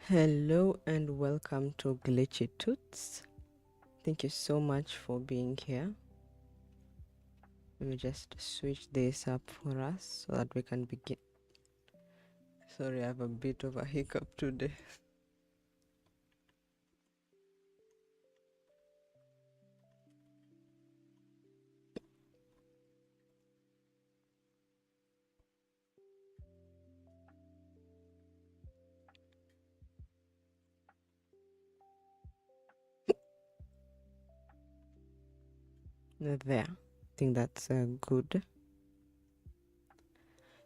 Hello and welcome to Glitchy Toots. Thank you so much for being here. Let me just switch this up for us so that we can begin. Sorry, I have a bit of a hiccup today. There. I think that's good.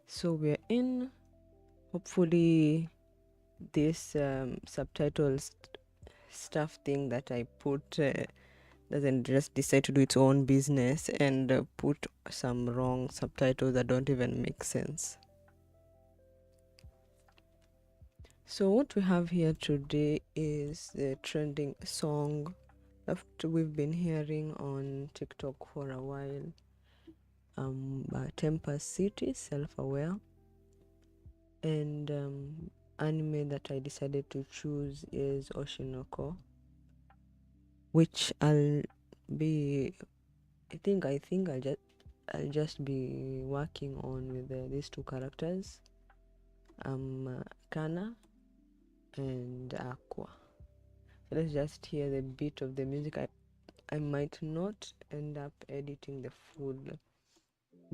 So we're in. Hopefully, this subtitles stuff thing that I put doesn't just decide to do its own business and put some wrong subtitles that don't even make sense. So what we have here today is the trending song that we've been hearing on TikTok for a while. Tempest City, Self-Aware. And anime that I decided to choose is Oshinoko, which I think I'll just be working on with these two characters, Kana and Aqua. So let's just hear the beat of the music. I might not end up editing the full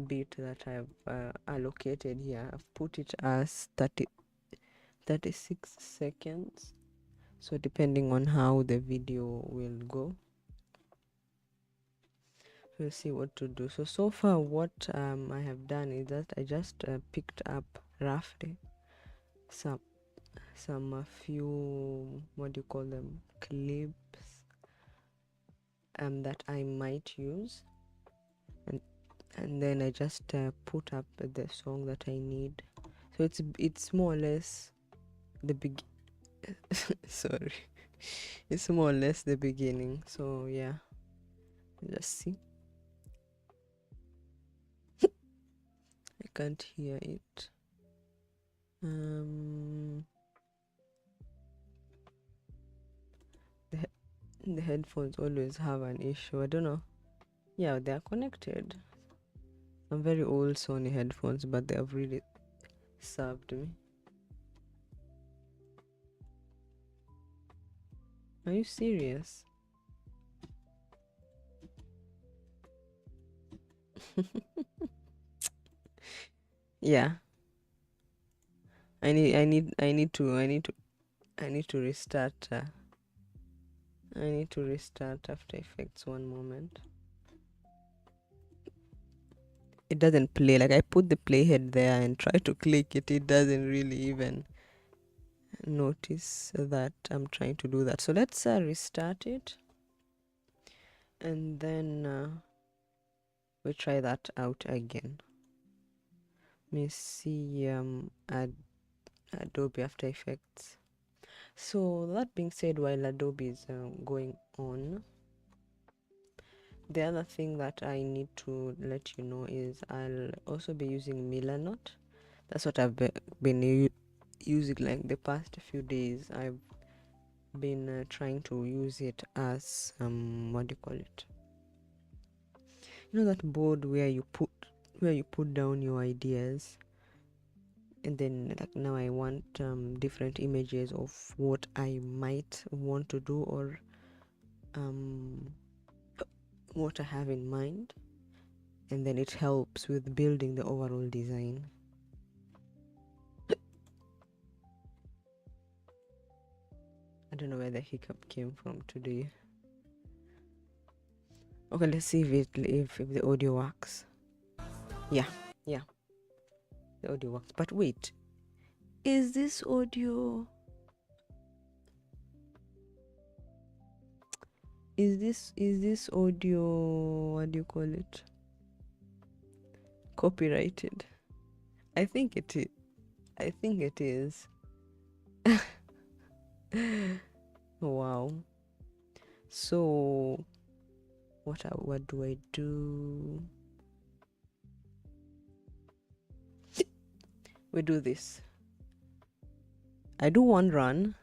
beat that I've allocated here. I've put it as 36 seconds. So depending on how the video will go, we'll see what to do. So far what I have done is that I just picked up roughly some a few, what do you call them, clips that I might use, and then I just put up the song that I need. So it's more or less the sorry, it's more or less the beginning. So yeah, let's see. I can't hear it. The headphones always have an issue. I don't know. Yeah, they are connected. I'm very old Sony headphones, but they have really served me. Are you serious? Yeah. I need to restart. I need to restart After Effects. One moment. It doesn't play. Like I put the playhead there and try to click it. It doesn't really even notice that I'm trying to do that. So let's restart it, and then we try that out again. Let me see Adobe After Effects. So that being said, while Adobe is going on, the other thing that I need to let you know is I'll also be using Milanote. That's what I've been using like the past few days. I've been trying to use it as what do you call it? You know that board where you put down your ideas, and then like now I want different images of what I might want to do, or what I have in mind, and then it helps with building the overall design. I don't know where the hiccup came from today. Okay, let's see if the audio works. Yeah, the audio works. But wait, is this audio? Is this audio? What do you call it? Copyrighted? I think it is. I think it is. Wow. So what do I do? We do this. I do one run,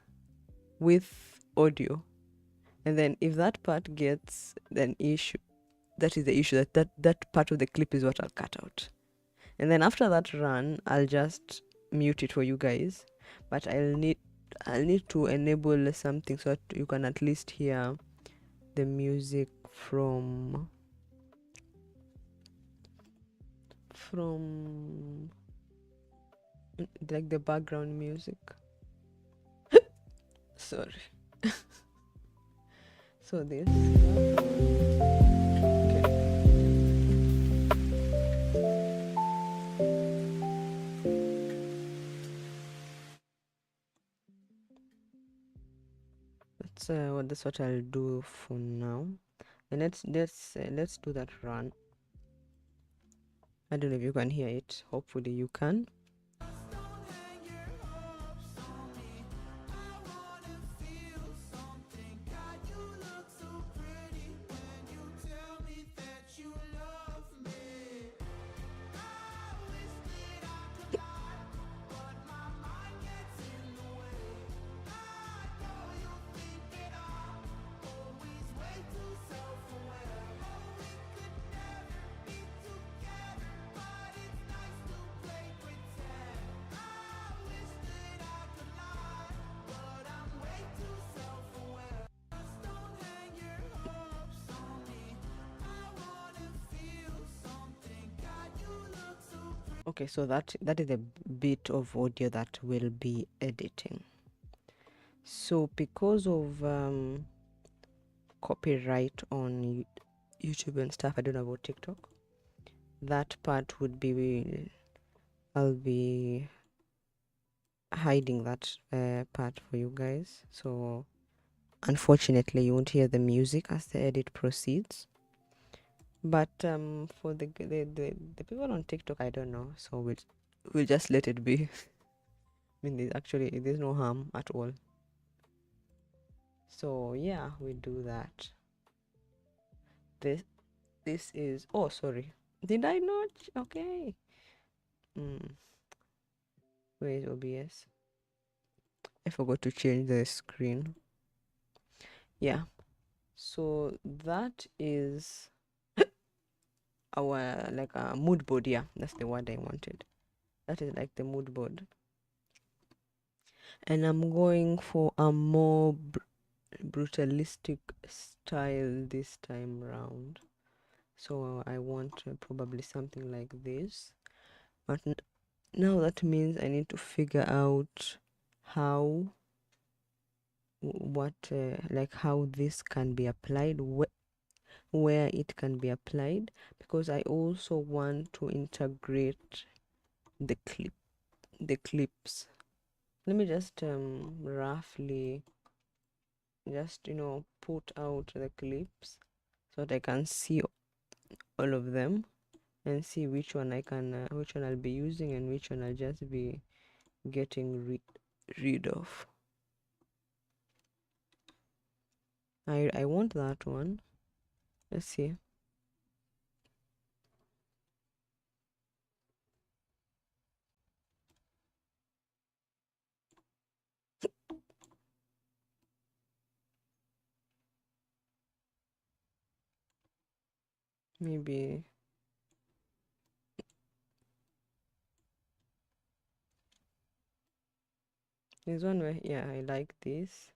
with audio. And then if that part gets an issue, that is the issue, that part of the clip is what I'll cut out. And then after that run, I'll just mute it for you guys. But I'll need to enable something so that you can at least hear the music from like the background music. Sorry. So this that's what I'll do for now. And let's do that run. I don't know if you can hear it. Hopefully you can. Okay, so that is a bit of audio that will be editing. So because of copyright on YouTube and stuff, I don't know about TikTok, that part would be, I'll be hiding that part for you guys. So unfortunately you won't hear the music as the edit proceeds. But for the people on TikTok, I don't know, so we'll just let it be. I mean, there's no harm at all. So yeah, we do that. This is, oh sorry, did I not? Okay. Where is OBS? I forgot to change the screen. Yeah, so that is our like a mood board. Yeah, that's the word I wanted. That is like the mood board. And I'm going for a more brutalistic style this time round. So I want probably something like this. But now that means I need to figure out how how this can be applied, where it can be applied, because I also want to integrate the clips. Let me just roughly just put out the clips so that I can see all of them and see which one which one I'll be using and which one I'll just be getting rid of. I want that one. Let's see. Maybe there's one where, yeah, I like this.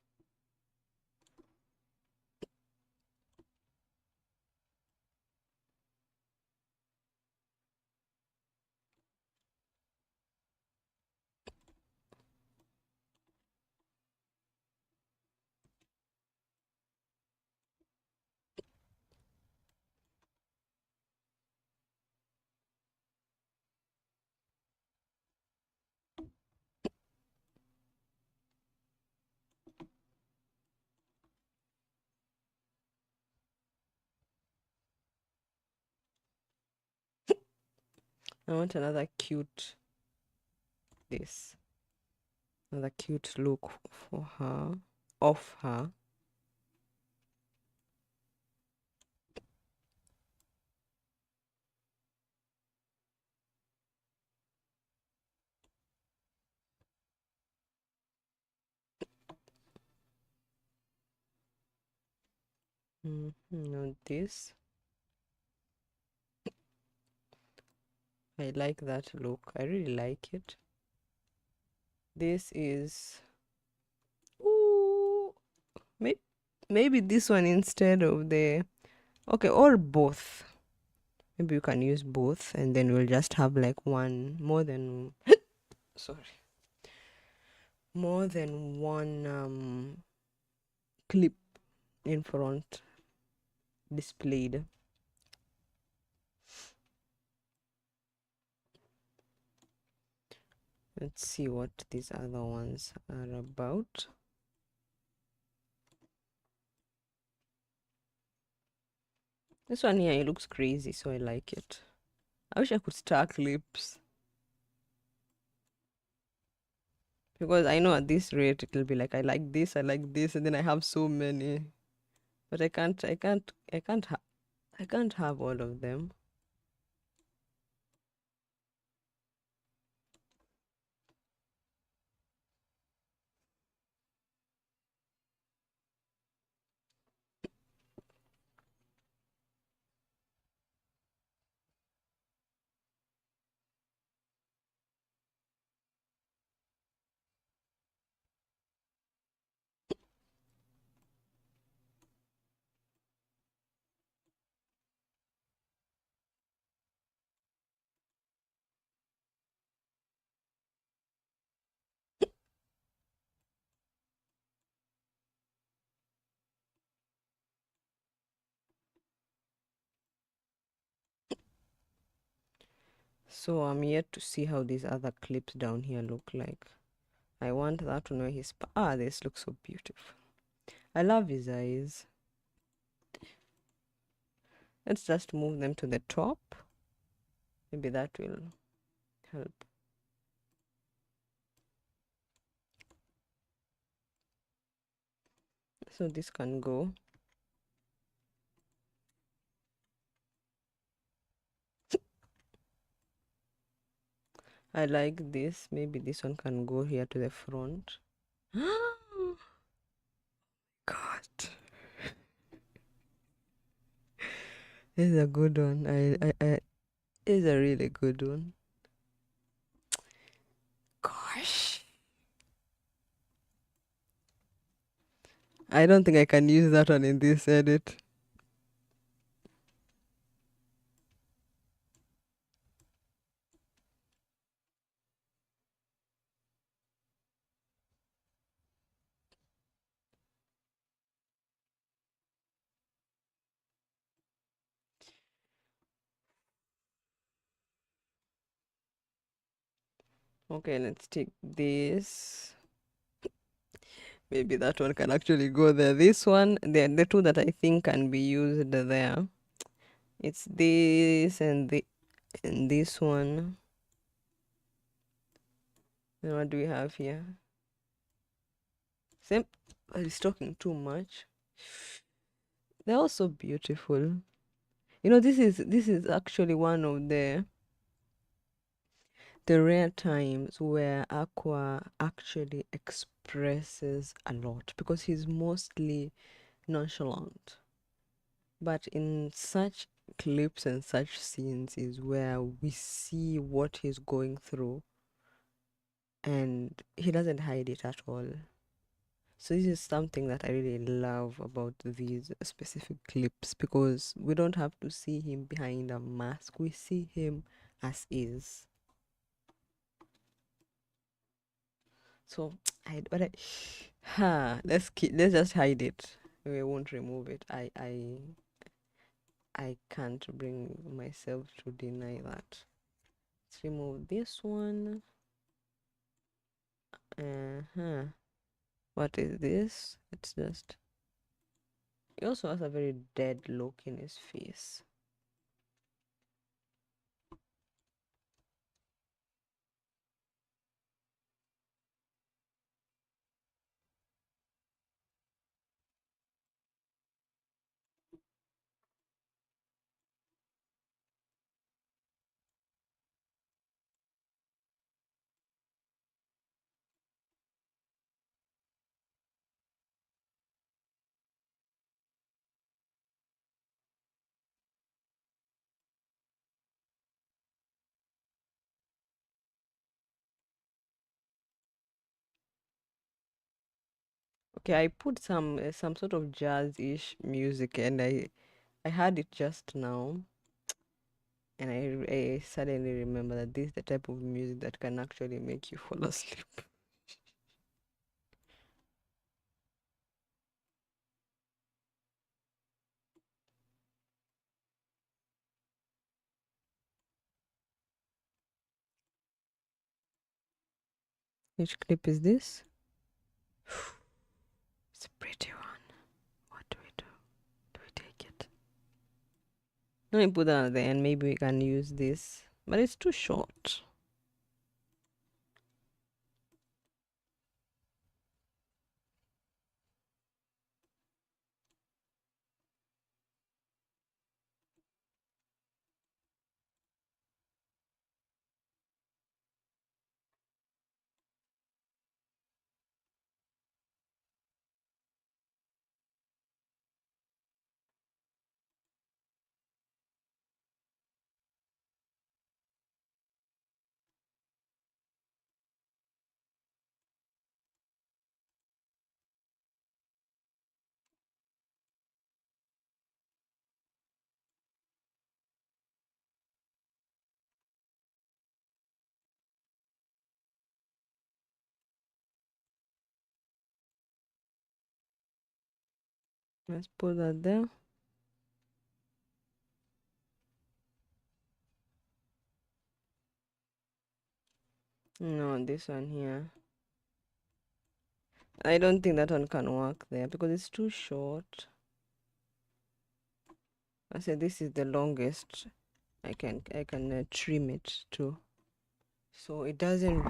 I want another cute look for her, of her. Now this, I like that look. I really like it. This is, ooh, maybe this one instead of the, okay, or both. Maybe you can use both, and then we'll just have like one more than sorry, more than one clip in front displayed. Let's see what these other ones are about. This one here, it looks crazy, so I like it. I wish I could stack clips, because I know at this rate it'll be like I like this, and then I have so many, but I can't have all of them. So I'm yet to see how these other clips down here look like. I want that one where he's this looks so beautiful. I love his eyes. Let's just move them to the top. Maybe that will help. So this can go. I like this. Maybe this one can go here to the front. God. This is a good one. This is a really good one. Gosh. I don't think I can use that one in this edit. Okay, let's take this. Maybe that one can actually go there. This one, the two that I think can be used there. It's this and this one. And what do we have here? Same. He's talking too much. They're also beautiful. You know, this is actually one of the rare times where Aqua actually expresses a lot, because he's mostly nonchalant. But in such clips and such scenes is where we see what he's going through, and he doesn't hide it at all. So this is something that I really love about these specific clips, because we don't have to see him behind a mask. We see him as is. So let's just hide it. We won't remove it. I can't bring myself to deny that. Let's remove this one. What is this? It's just, he also has a very dead look in his face. Okay, I put some sort of jazz-ish music, and I heard it just now, and I suddenly remember that this is the type of music that can actually make you fall asleep. Which clip is this? It's a pretty one. What do we do? Do we take it? Let me put that at the end. Maybe we can use this, but it's too short. Let's put that there. No, this one here. I don't think that one can work there because it's too short. I said this is the longest. I can trim it too, so it doesn't.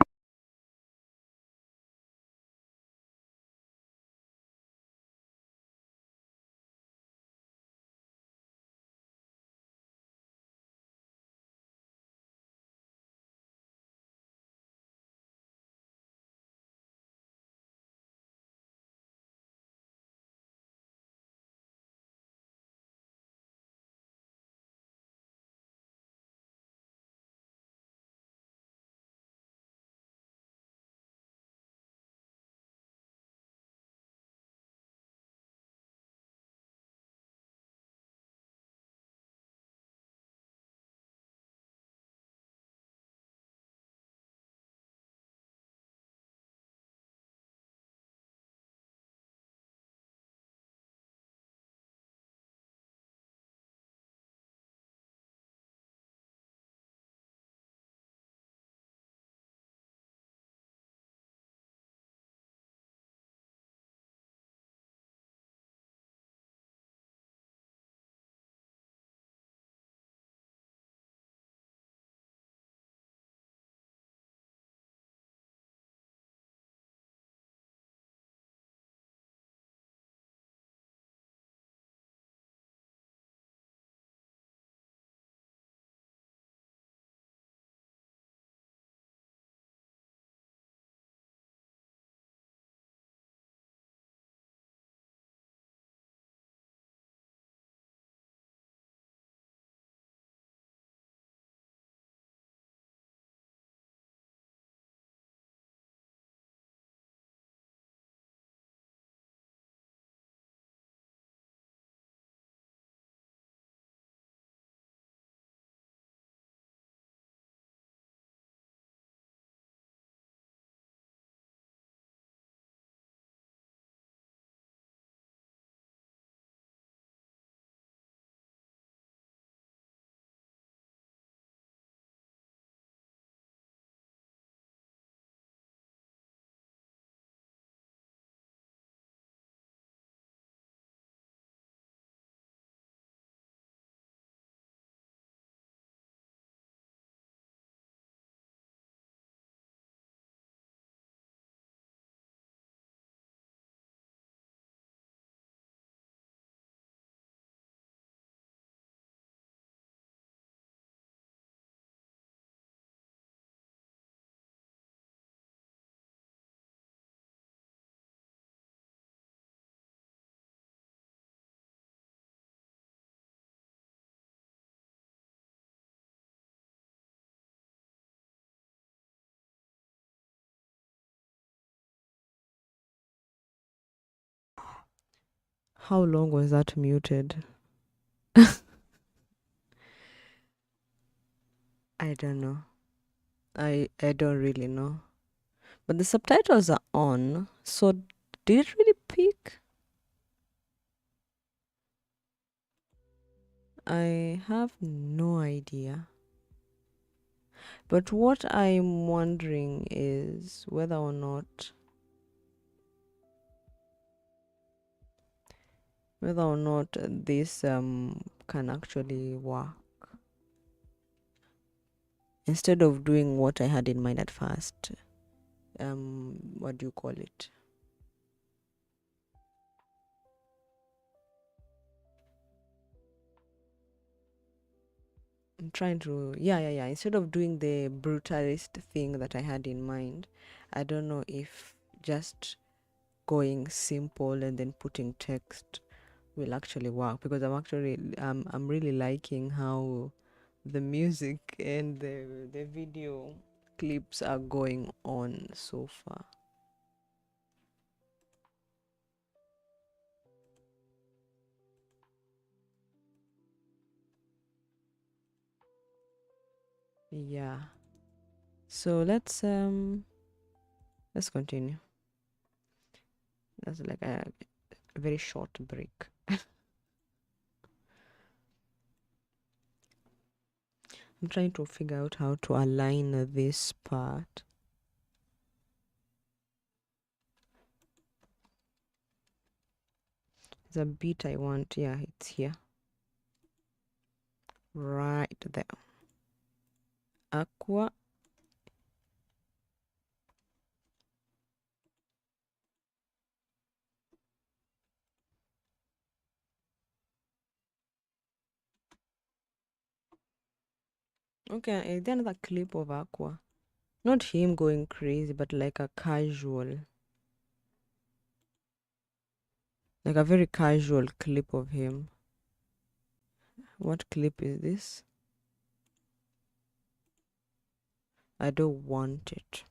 How long was that muted? I don't know. I don't really know. But the subtitles are on, so did it really peak? I have no idea. But what I'm wondering is whether or not this can actually work. Instead of doing what I had in mind at first, what do you call it? I'm trying to, yeah. Instead of doing the brutalist thing that I had in mind, I don't know if just going simple and then putting text will actually work, because I'm really liking how the music and the video clips are going on so far. Yeah. So let's continue. That's like a very short break. I'm trying to figure out how to align this part. The beat I want, yeah, it's here. Right there. Aqua. Okay, then another clip of Aqua. Not him going crazy, but like a casual. Like a very casual clip of him. What clip is this? I don't want it.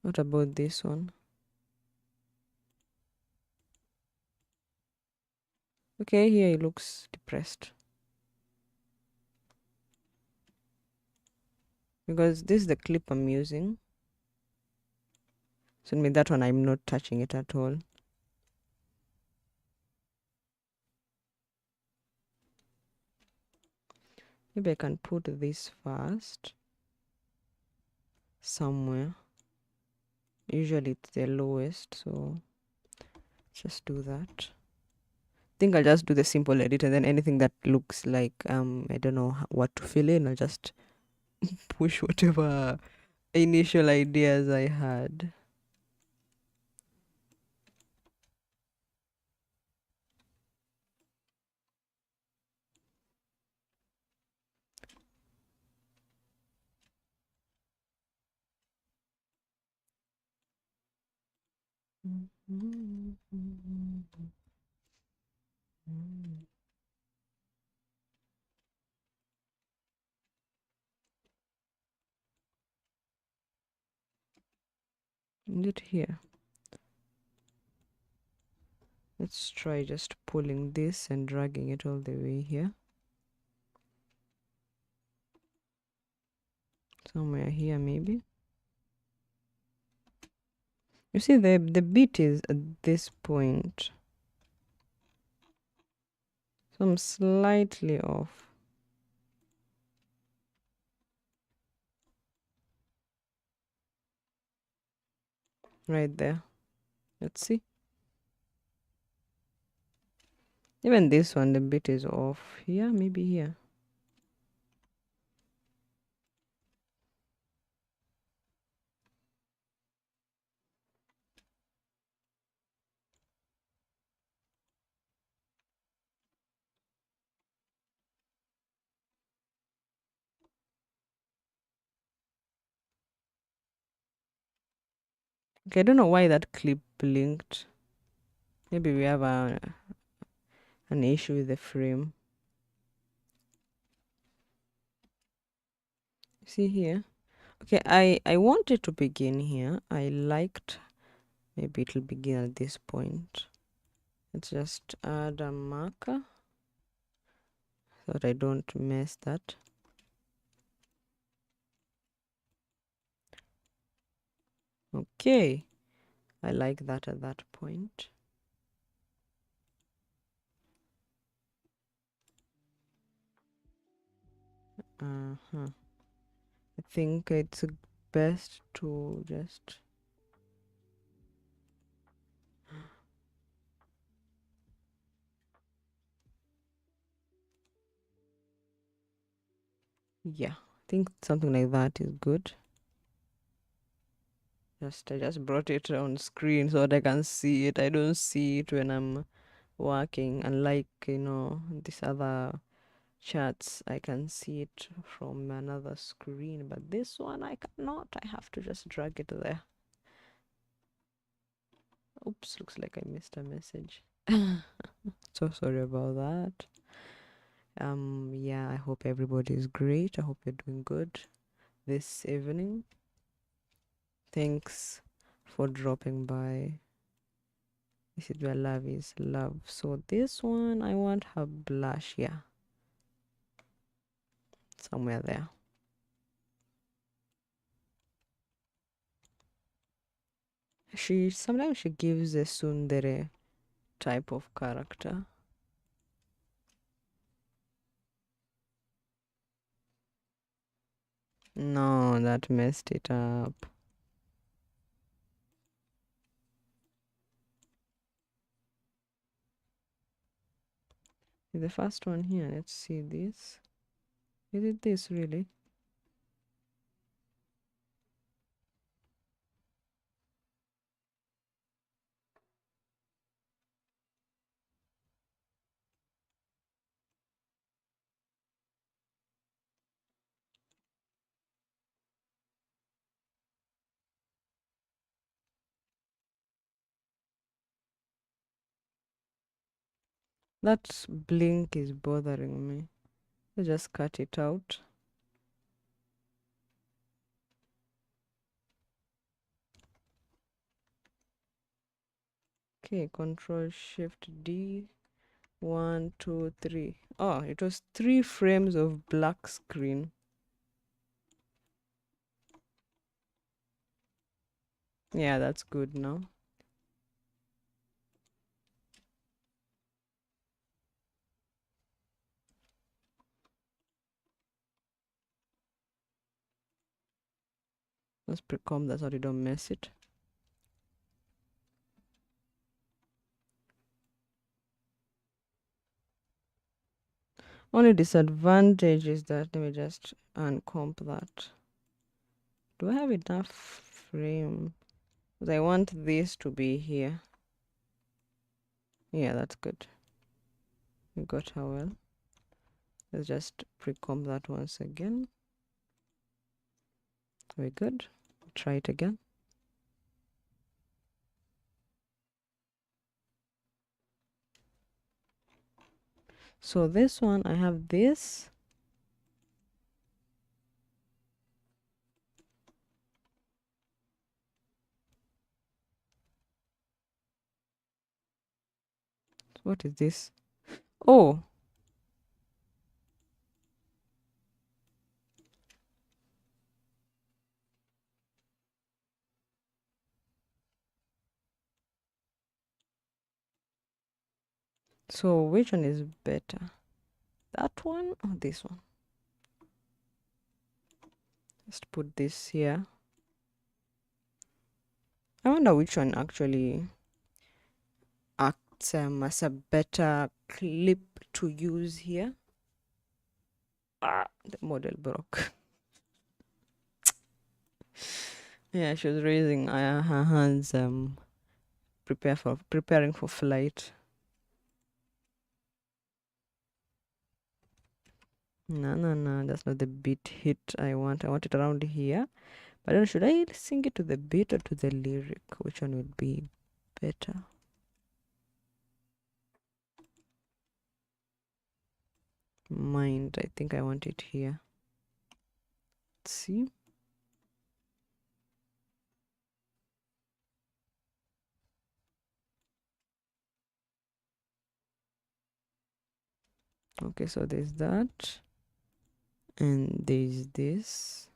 What about this one? Okay, here he looks depressed. Because this is the clip I'm using. So maybe that one I'm not touching it at all. Maybe I can put this first. Somewhere. Usually it's the lowest, so just do that. I think I'll just do the simple edit, and then anything that looks like I don't know what to fill in, I'll just push whatever initial ideas I had. Is it here? Let's try just pulling this and dragging it all the way here. Somewhere here maybe. You see the beat is at this point. So I'm slightly off. Right there. Let's see. Even this one, the beat is off. Here, maybe here. Okay, I don't know why that clip blinked. Maybe we have an issue with the frame. See here? Okay, I wanted to begin here. I liked, maybe it'll begin at this point. Let's just add a marker so that I don't mess that. Okay, I like that at that point. I think it's best to just yeah, I think something like that is good. I just brought it on screen so that I can see it. I don't see it when I'm working, unlike these other charts. I can see it from another screen, but this one I cannot. I have to just drag it there. Oops, looks like I missed a message. So sorry about that. Yeah, I hope everybody is great. I hope you're doing good this evening. Thanks for dropping by. This is where love is love. So this one, I want her blush, yeah, somewhere there. Sometimes she gives a tsundere type of character. No, that messed it up. The first one here, let's see this. Is it this really? That blink is bothering me. Let's just cut it out. Okay, Control Shift D. 1, 2, 3. Oh, it was 3 frames of black screen. Yeah, that's good now. Let's pre-comb that so you don't mess it. Only disadvantage is that, let me just uncomp that. Do I have enough frame? Because I want this to be here. Yeah, that's good. We got her well. Let's just pre-comb that once again. Very good. Try it again. So this one, I have this. What is this? Oh, so which one is better? That one or this one? Let's put this here. I wonder which one actually acts as a better clip to use here. The model broke. Yeah, she was raising her hands, preparing for flight. No, that's not the beat hit I want. I want it around here. But then should I sing it to the beat or to the lyric? Which one would be better? Mind, I think I want it here. Let's see. Okay, so there's that. And there's this.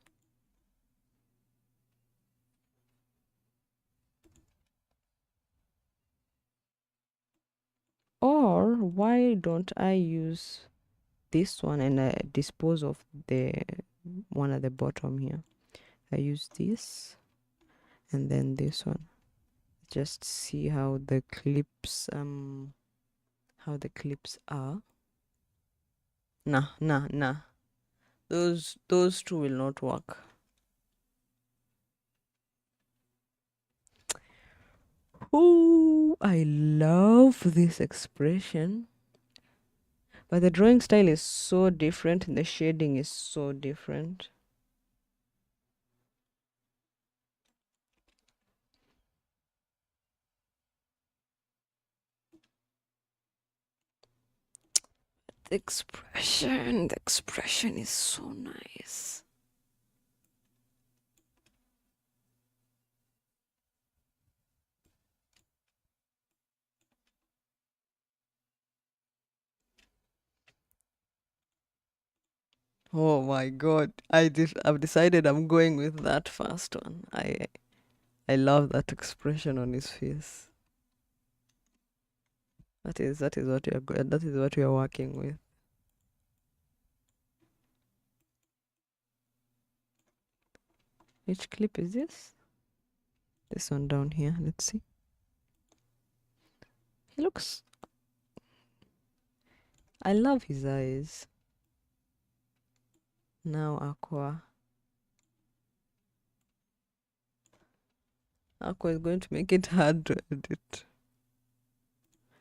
Or why don't I use this one and I dispose of the one at the bottom here? I use this and then this one. Just see how the clips are. Nah. Those two will not work. Oh, I love this expression. But the drawing style is so different. The shading is so different. The expression is so nice. Oh my god. I've decided I'm going with that first one. I love that expression on his face. That is what we are working with. Which clip is this? This one down here. Let's see. He looks. I love his eyes. Now Aqua. Aqua is going to make it hard to edit.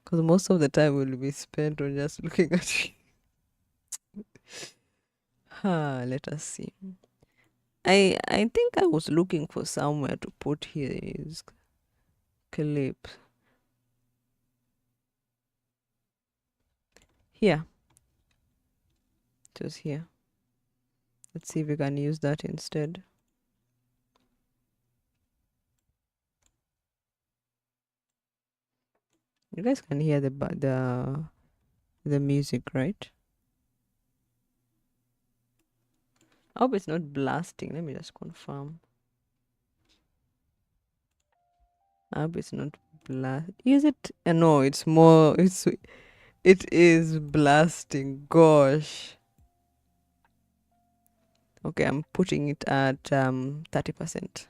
Because most of the time will be spent on just looking at you. Let us see. I think I was looking for somewhere to put his clip. Here. Just here. Let's see if we can use that instead. You guys can hear the music, right? I hope it's not blasting. Let me just confirm. I hope it's not blast. Is it? No, it's more. It is blasting. Gosh. Okay, I'm putting it at 30%.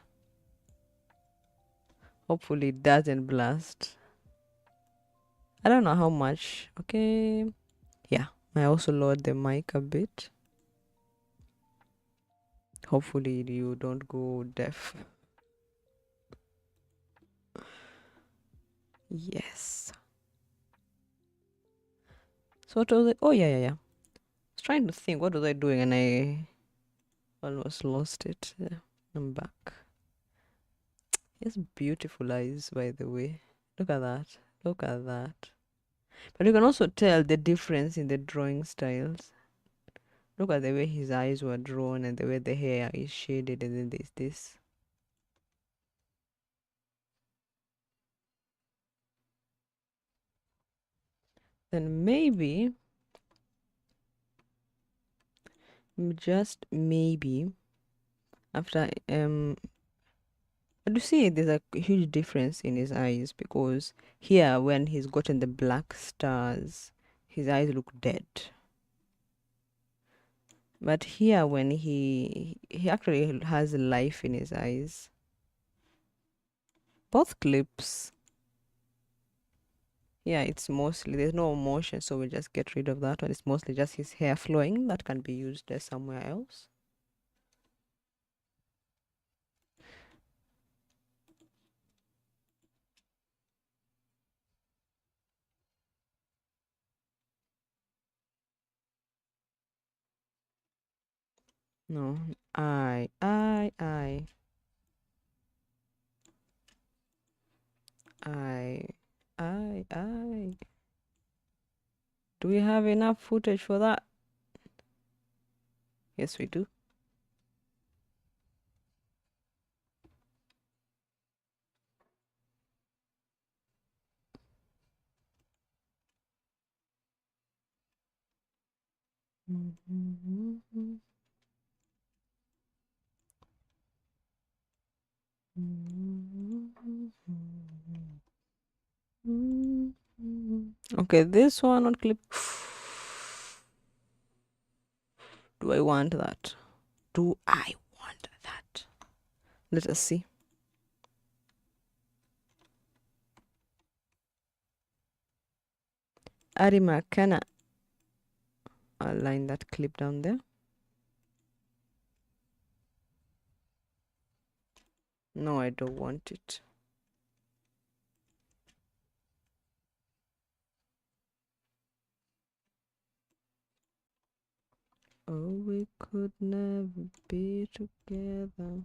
Hopefully it doesn't blast. I don't know how much. Okay. Yeah, I also lowered the mic a bit. Hopefully you don't go deaf. Yes. So what was it? Oh yeah. I was trying to think what was I doing and I almost lost it. Yeah, I'm back. He has beautiful eyes, by the way. Look at that. Look at that. But you can also tell the difference in the drawing styles. Look at the way his eyes were drawn and the way the hair is shaded, and then there's this. Then maybe, just maybe, after but you see there's a huge difference in his eyes, because here when he's gotten the black stars, his eyes look dead. But here when he actually has life in his eyes. Both clips. Yeah, it's mostly, there's no motion, so we'll just get rid of that one. It's mostly just his hair flowing. That can be used somewhere else. No, I. I. Do we have enough footage for that? Yes, we do. Okay, this one not clip. Do I want that? Do I want that? Let us see. Arima, can I align that clip down there? No, I don't want it. Oh, we could never be together.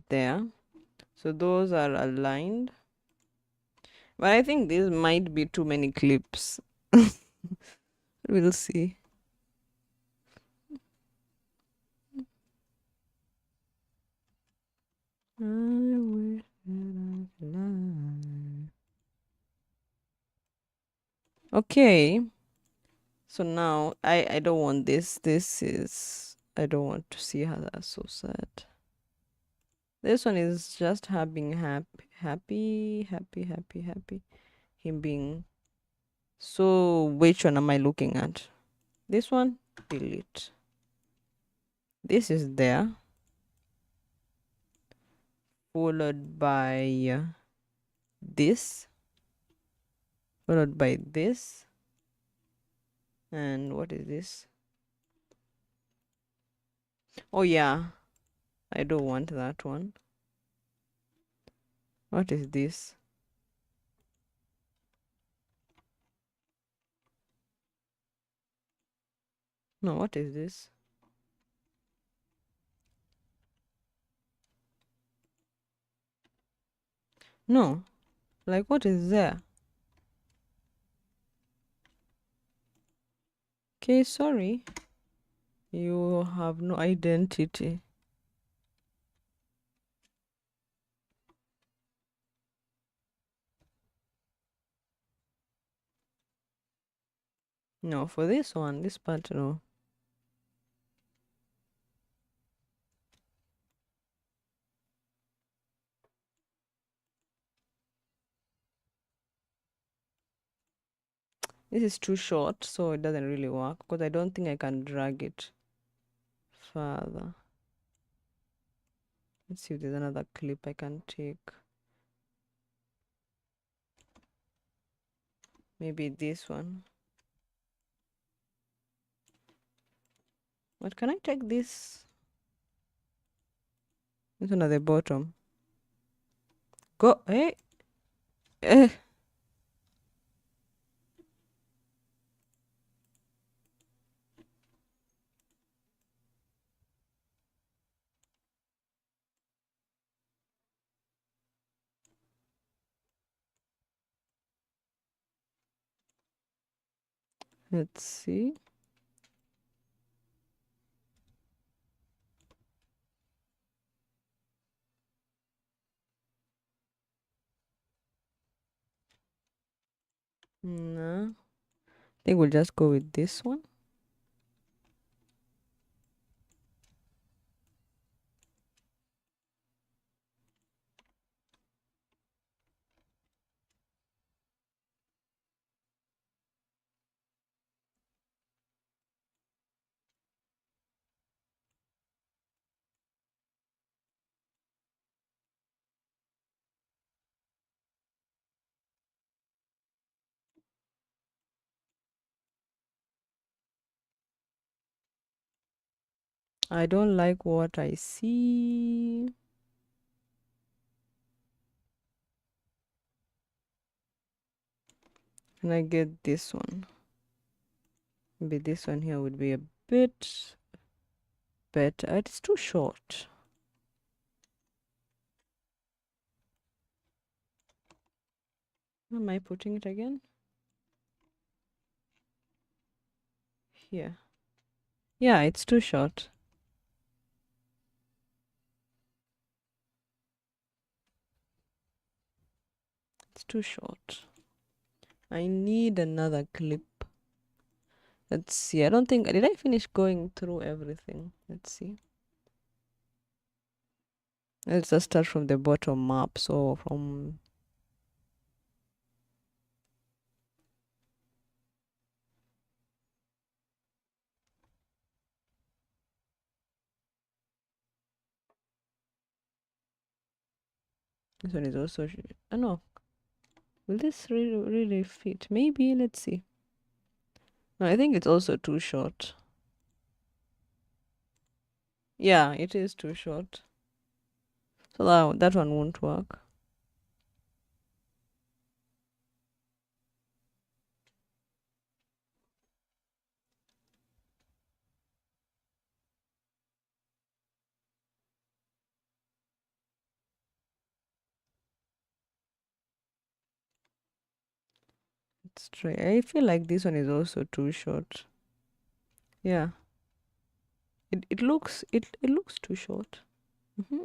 There. So those are aligned. But I think these might be too many clips. We'll see. I wish that I could. Okay. So now I don't want this. This is I don't want to see her that's so sad. This one is just her being happy. Him being so which one am I looking at? This one? Delete. This is there. Followed by this. Followed by this. And what is this? Oh yeah. I don't want that one. What is this? No, what is this? No. Like what is there? Okay, sorry. You have no identity. No, for this one, this part, no. This is too short, so it doesn't really work because I don't think I can drag it further. Let's see if there's another clip I can take. Maybe this one. But can I take this? This one at the bottom. Go, hey, eh. Let's see. No, I think we'll just go with this one. I don't like what I see. Can I get this one? Maybe this one here would be a bit better. It's too short. Where am I putting it again? Here. Yeah, it's too short. It's too short. I need another clip. Let's see. I don't think, did I finish going through everything? Let's see. Let's just start from the bottom up. So from, this one is also, I know. Will this really fit? Maybe, let's see. No, I think it's also too short. Yeah, it is too short. So that one won't work. Let's try. I feel like this one is also too short. Yeah. It looks too short.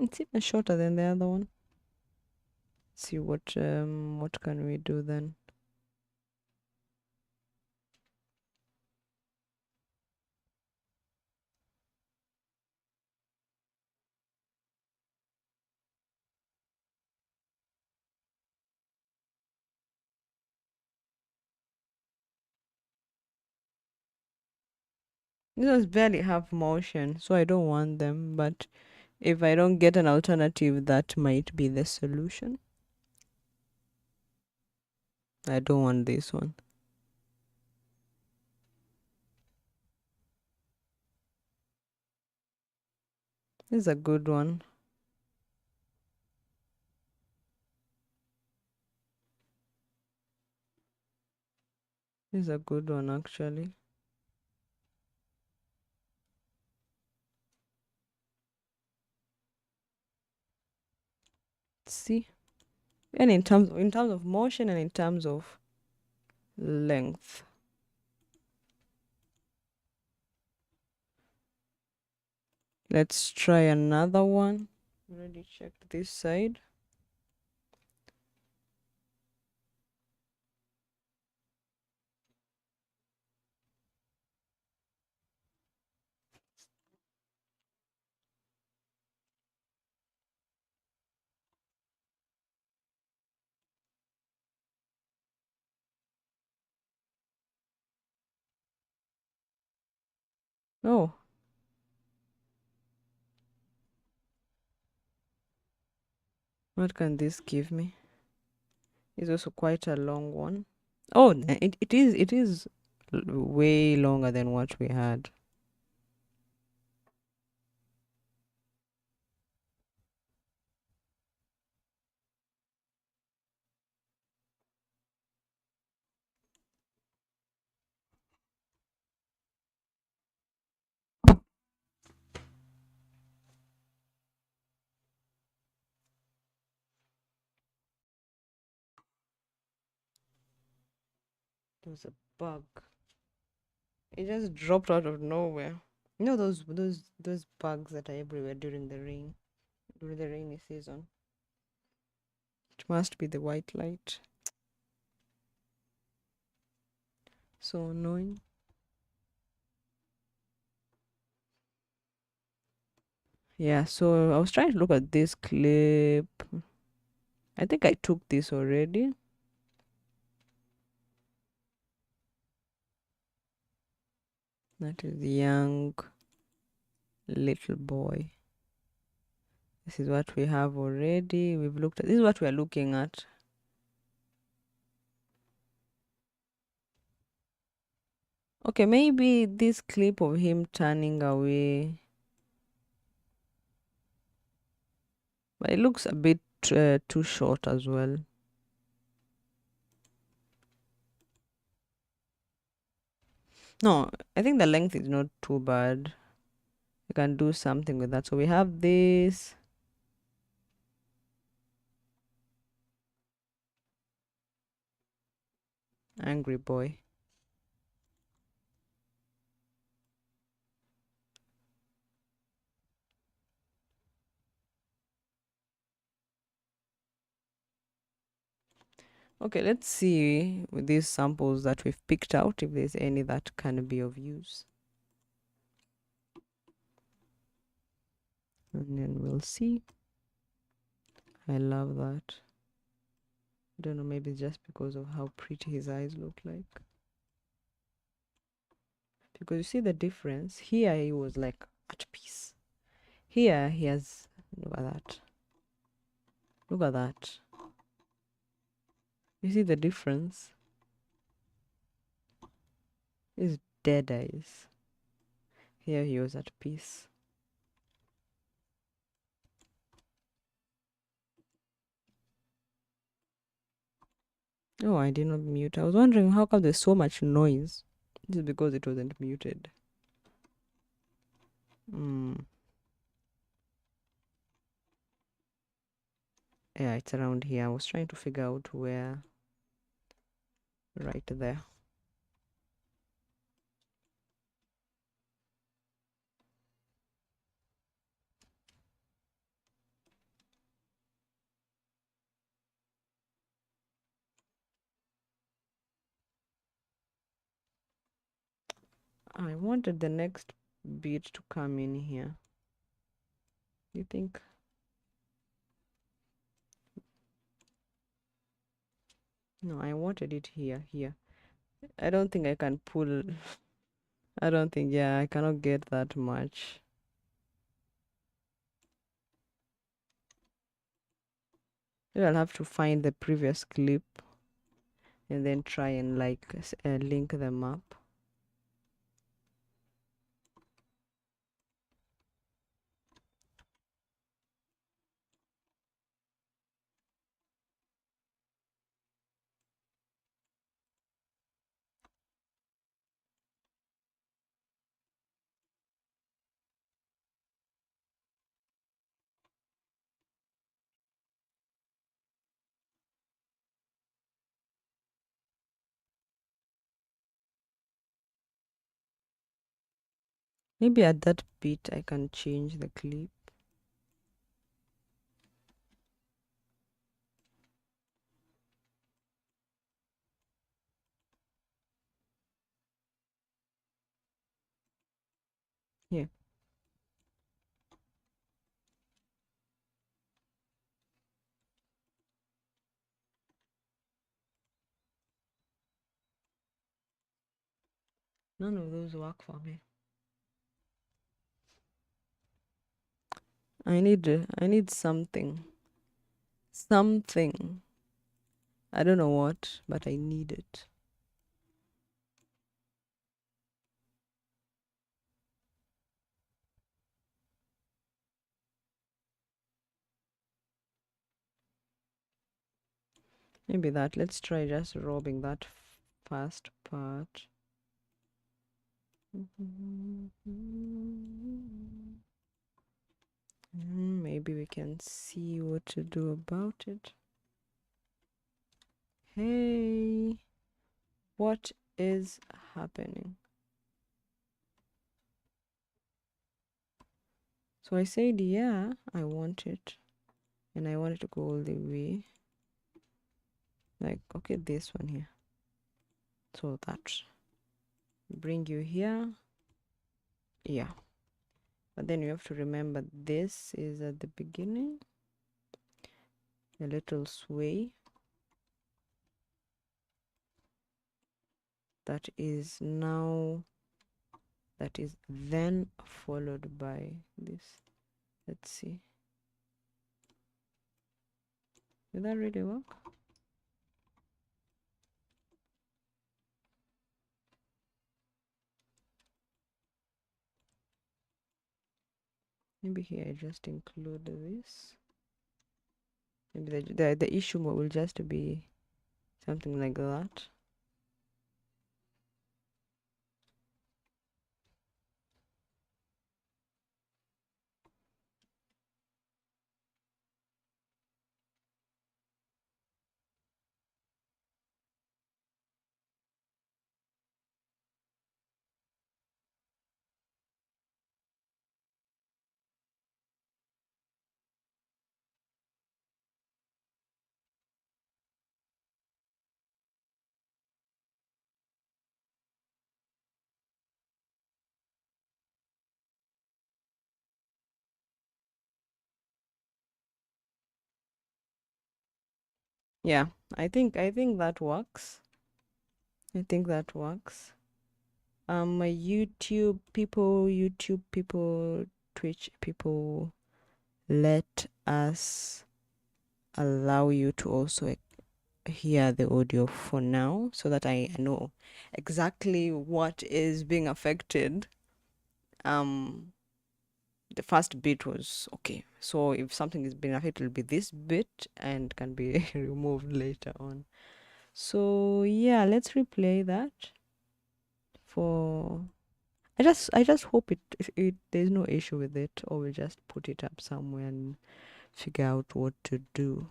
It's even shorter than the other one. Let's see what can we do then? These ones barely have motion, so I don't want them, but if I don't get an alternative, that might be the solution. I don't want this one. This is a good one. This is a good one, actually. See? And in terms of motion and in terms of length. Let's try another one. Already checked this side. Oh, what can this give me? It's also quite a long one. Oh, it is way longer than what we had. There was a bug. It just dropped out of nowhere. You know those bugs that are everywhere during the rainy season. It must be the white light. So annoying. Yeah, so I was trying to look at this clip. I think I took this already. That is the young little boy. This is what we have already. We've looked at this is what we're looking at. Okay, maybe this clip of him turning away. But it looks a bit too short as well. No, I think the length is not too bad. You can do something with that. So we have this. Angry boy. Okay, let's see with these samples that we've picked out if there's any that can be of use. And then we'll see. I love that. I don't know, maybe just because of how pretty his eyes look like. Because you see the difference? Here he was like at peace. Here he has, look at that. Look at that. You see the difference? His dead eyes. Here he was at peace. Oh, I did not mute. I was wondering how come there's so much noise. This is because it wasn't muted. Yeah, it's around here. I was trying to figure out where. Right there. I wanted the next beat to come in here. You think? No, I wanted it here. I don't think I can pull. I don't think, yeah, I cannot get that much. Maybe I'll have to find the previous clip and then try and like link them up. Maybe at that beat I can change the clip. Yeah. None of those work for me. I need something. Something. I don't know what, but I need it. Maybe that. Let's try just robbing that first part. Maybe we can see what to do about it. Hey, what is happening? So I said, yeah, I want it. And I want it to go all the way. Like, okay, this one here. So that. Bring you here. Yeah. But then you have to remember this is at the beginning. A little sway. That is now. That is then followed by this. Let's see. Did that really work? Maybe here I just include this. Maybe the issue will just be something like that. Yeah, I think that works. I think that works. YouTube people, Twitch people, let us allow you to also hear the audio for now so that I know exactly what is being affected. Um, the first bit was okay. So if something is being affected, it'll be this bit and can be removed later on. So yeah, let's replay that for. I just hope it there's no issue with it, or we'll just put it up somewhere and figure out what to do.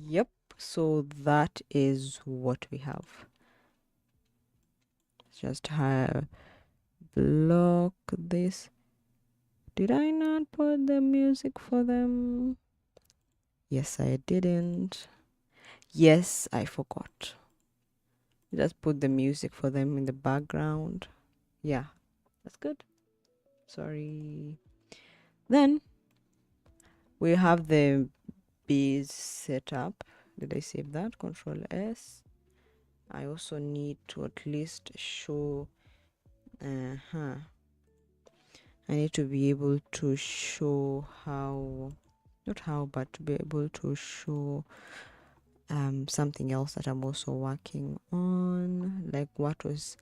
Yep. So that is what we have. Just block this. Did I not put the music for them? Yes, I didn't. Yes, I forgot. Just put the music for them in the background. Yeah, that's good. Sorry. Then we have the bees set up. Did I save that? Control S. I also need to at least show. I need to be able to show how, not how, but to be able to show something else that I'm also working on, like what was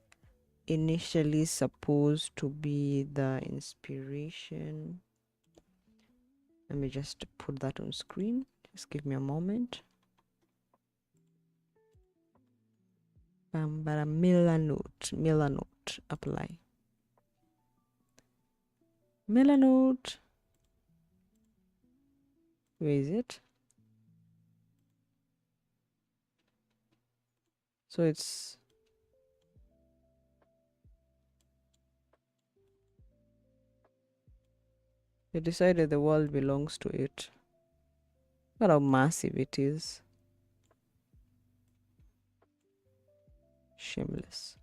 initially supposed to be the inspiration. Let me just put that on screen. Just give me a moment. Melanote, apply. Melanote. Where is it? So it's they decided the world belongs to it. Look how massive it is. Shameless.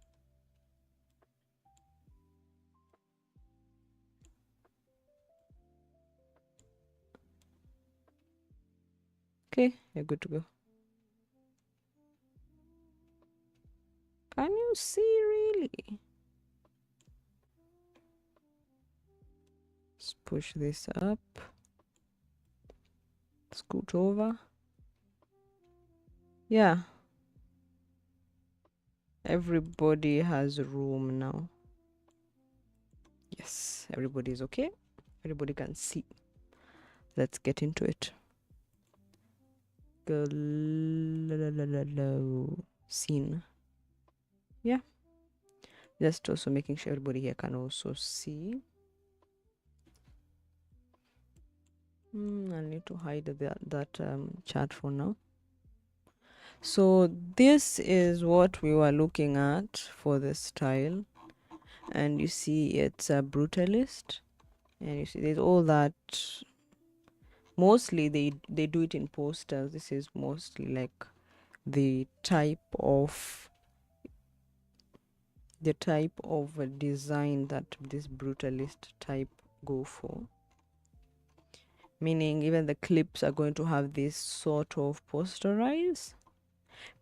Okay, you're good to go. Can you see really? Let's push this up. Scoot over. Yeah. Everybody has room now. Yes, everybody is okay. Everybody can see. Let's get into it. Scene. Yeah. Just also making sure everybody here can also see. I need to hide that chat for now. So this is what we were looking at for the style, and you see it's a brutalist, and you see there's all that. Mostly they do it in posters. This is mostly like the type of design that this brutalist type go for, meaning even the clips are going to have this sort of posterize.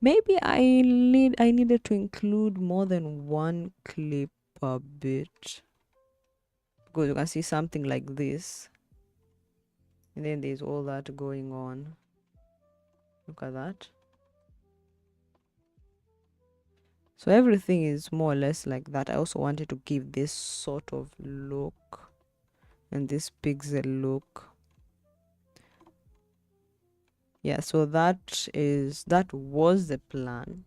Maybe I needed to include more than one clip per bit, because you can see something like this, and then there's all that going on. Look at that. So everything is more or less like that. I also wanted to give this sort of look and this pixel look. Yeah, so that was the plan.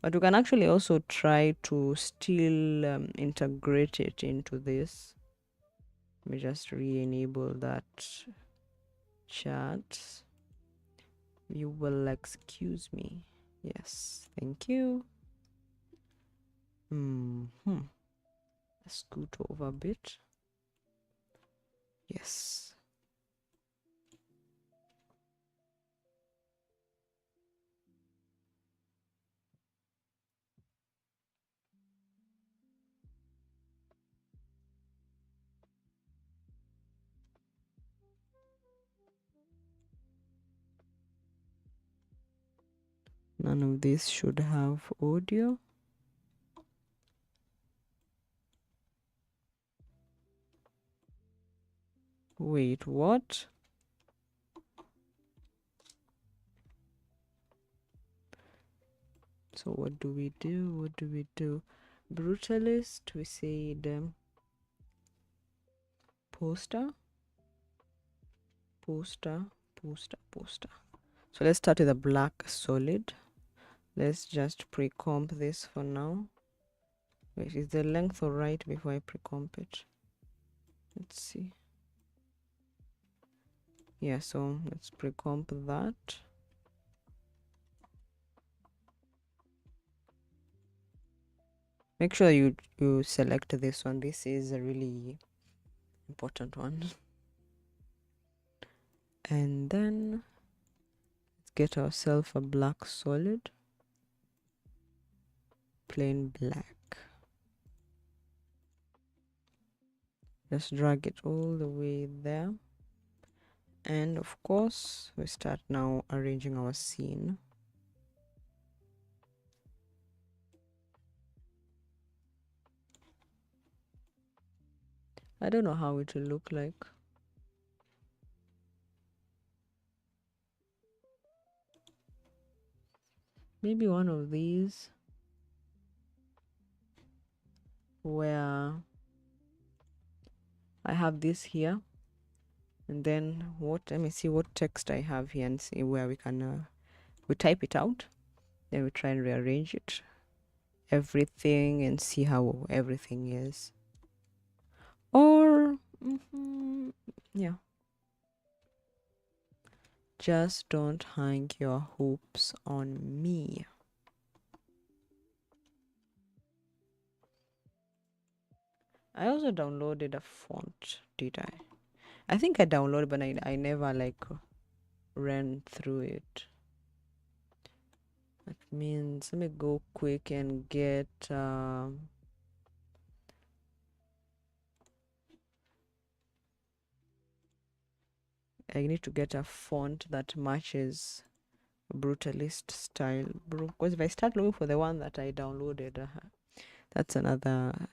But we can actually also try to still integrate it into this. Let me just re-enable that chat. You will excuse me. Yes, thank you. Let's scoot over a bit. Yes. None of this should have audio. Wait, what? So what do we do? What do we do? Brutalist, we said poster. So let's start with a black solid. Let's just pre-comp this for now. Wait, is the length all right before I pre-comp it? Let's see. Yeah, so let's pre-comp that. Make sure you select this one. This is a really important one. And then let's get ourselves a black solid. Plain black. Just drag it all the way there. And of course, we start now arranging our scene. I don't know how it will look like. Maybe one of these where I have this here, and then let me see what text I have here and see where we can we type it out, then we try and rearrange it everything and see how everything is. Or yeah, just don't hang your hopes on me. I also downloaded a font, did I think I downloaded, but I never like ran through it. That means let me go quick and get I need to get a font that matches brutalist style, because if I start looking for the one that I downloaded, that's another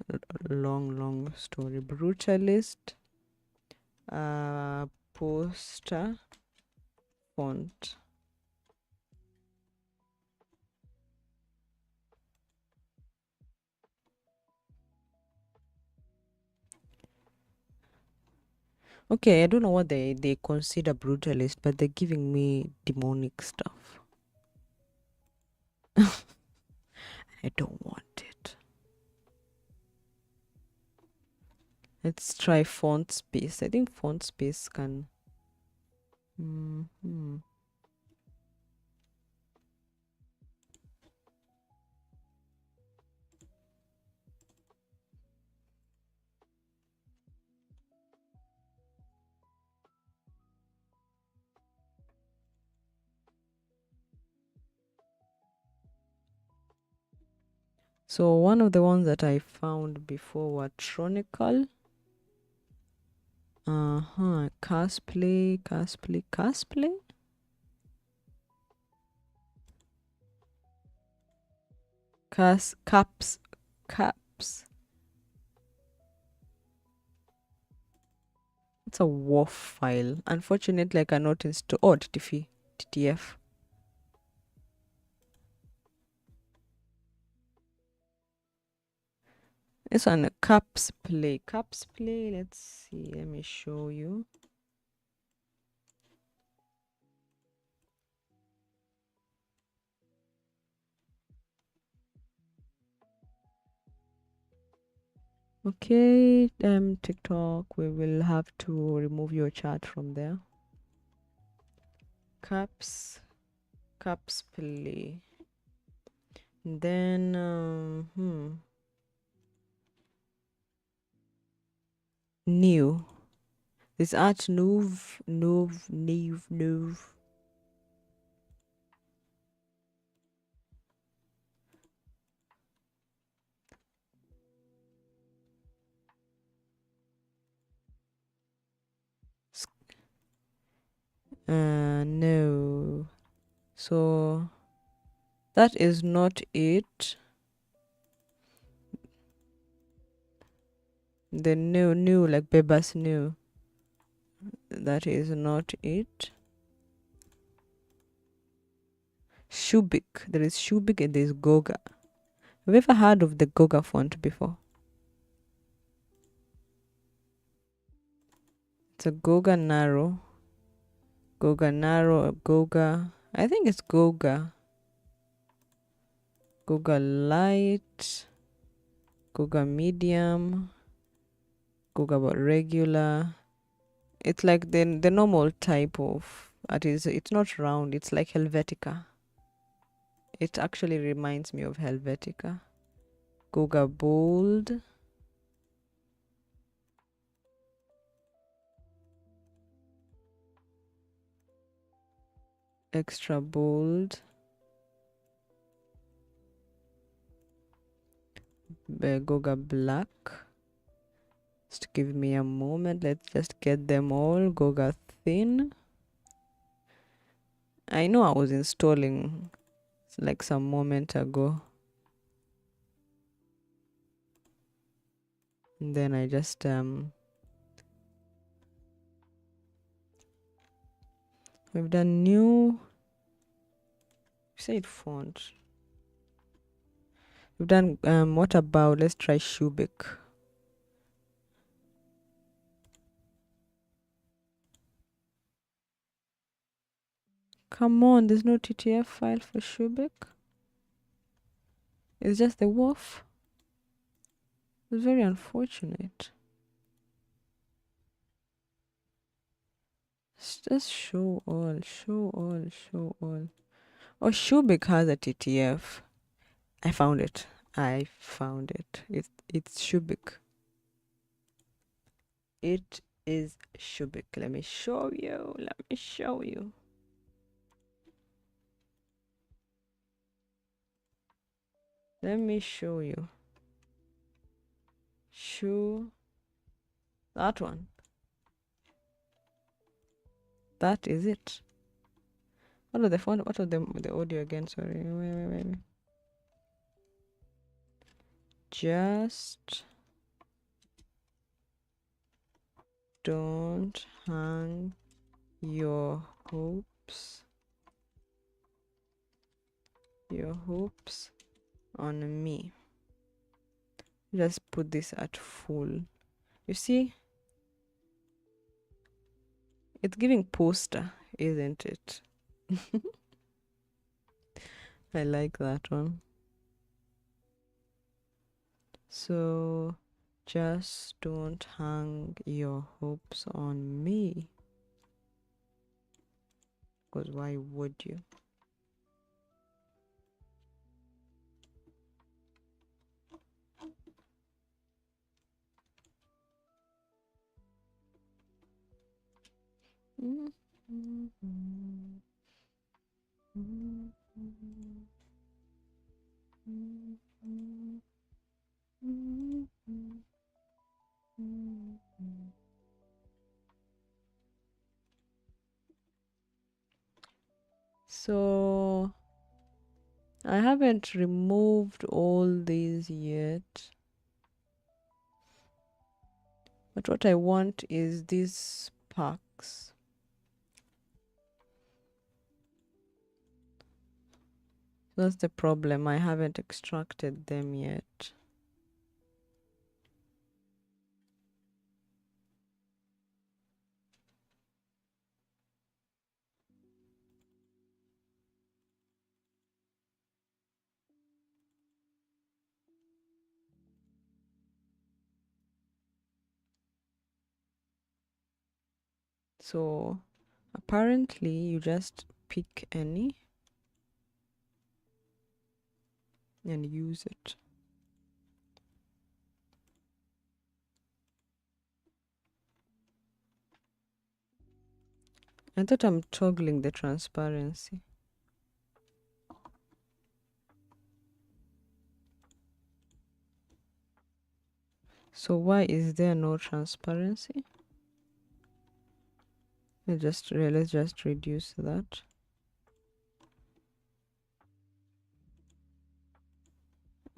long story. Brutalist poster font. Okay, I don't know what they consider brutalist, but they're giving me demonic stuff. I don't want it. Let's try font space. I think font space can So one of the ones that I found before were Tronical. Cosplay. Caps. It's a WAF file. Unfortunately, I cannot install. Oh, TTF. This one, Caps Play. Let's see. Let me show you. Okay, TikTok, we will have to remove your chat from there. Caps play. Then new. This art nouve. No. So that is not it. The new like Bebas new. That is not it. Shubik. There is Shubik and there is Goga. Have you ever heard of the Goga font before? It's a Goga narrow. Goga narrow, Goga. I think it's Goga. Goga light. Goga medium. Goga about regular. It's like the normal type of it's not round, it's like Helvetica. It actually reminds me of Helvetica. Goga bold. Extra bold. Goga black. Just give me a moment. Let's just get them all. Goga thin. I know I was installing like some moment ago. And then I just we've done new. Say it font. We've done what about let's try Shubik. Come on, there's no TTF file for Shubik. It's just the wolf. It's very unfortunate. Just show all. Oh, Shubik has a TTF. I found it. It's Shubik. It is Shubik. Let me show you. Show that one. That is it. What are the phone? What are the audio again? Sorry. Wait. Just don't hang your hopes on me. Just put this at full. You see, it's giving poster, isn't it? I like that one. So just don't hang your hopes on me, because why would you? So I haven't removed all these yet, but what I want is these packs. That's the problem. I haven't extracted them yet. So apparently you just pick any and use it. I thought I'm toggling the transparency. So why is there no transparency? Let's just reduce that.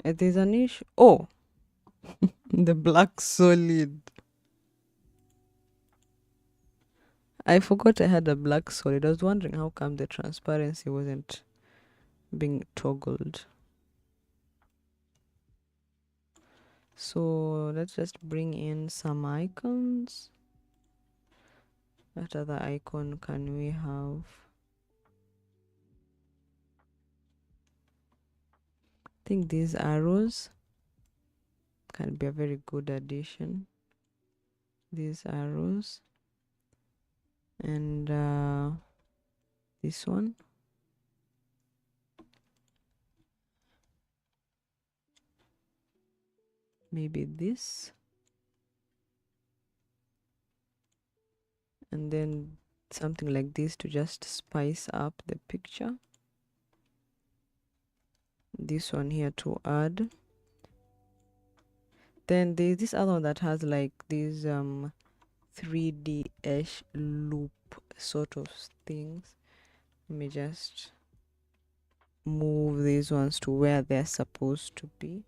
There's an issue. Oh, the black solid. I forgot I had a black solid. I was wondering how come the transparency wasn't being toggled. So let's just bring in some icons. What other icon can we have? I think these arrows can be a very good addition. These arrows. And this one. Maybe this. And then something like this to just spice up the picture. This one here to add. Then there's this other one that has like these 3D-ish loop sort of things. Let me just move these ones to where they're supposed to be.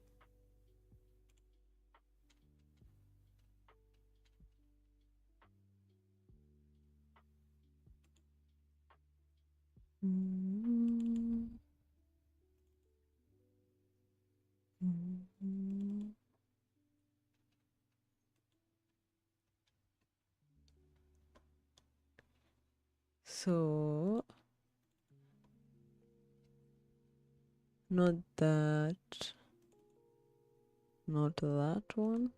So not that, not that one.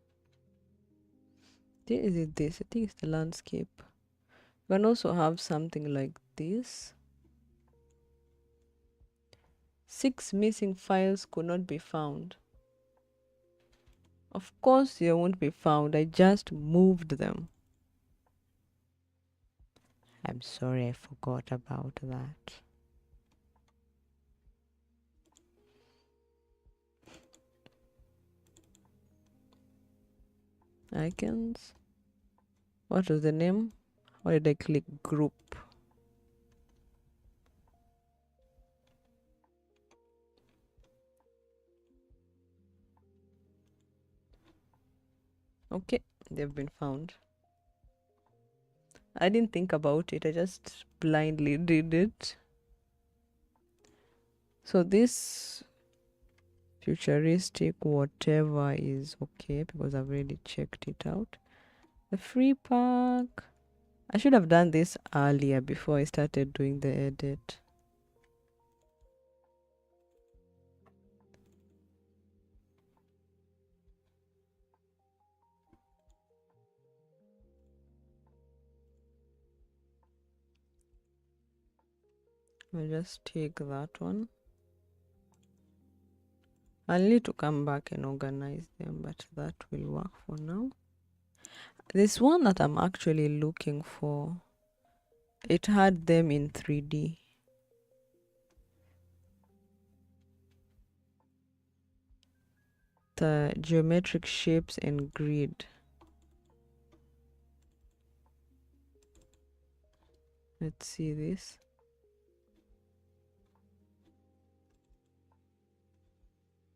Is it this? I think it's the landscape. You can also have something like this. 6 missing files could not be found. Of course they won't be found. I just moved them. I'm sorry, I forgot about that. Icons. What was the name? Why did I click group? Okay, they've been found. I didn't think about it. I just blindly did it. So this futuristic whatever is okay because I've already checked it out. The free park. I should have done this earlier before I started doing the edit. I'll just take that one. I'll need to come back and organize them, but that will work for now. There's one that I'm actually looking for. It had them in 3D. The geometric shapes and grid. Let's see this.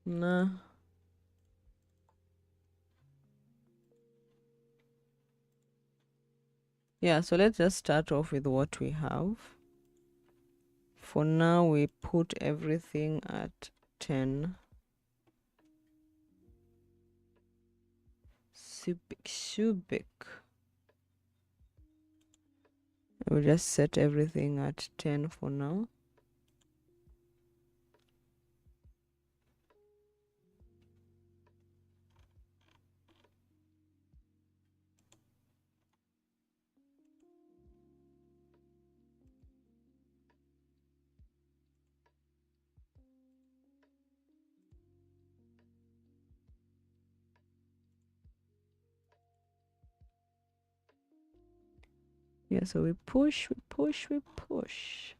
Nah. Yeah, so let's just start off with what we have. For now, we put everything at 10. Subic. We'll just set everything at 10 for now. here. So we push, we push, we push.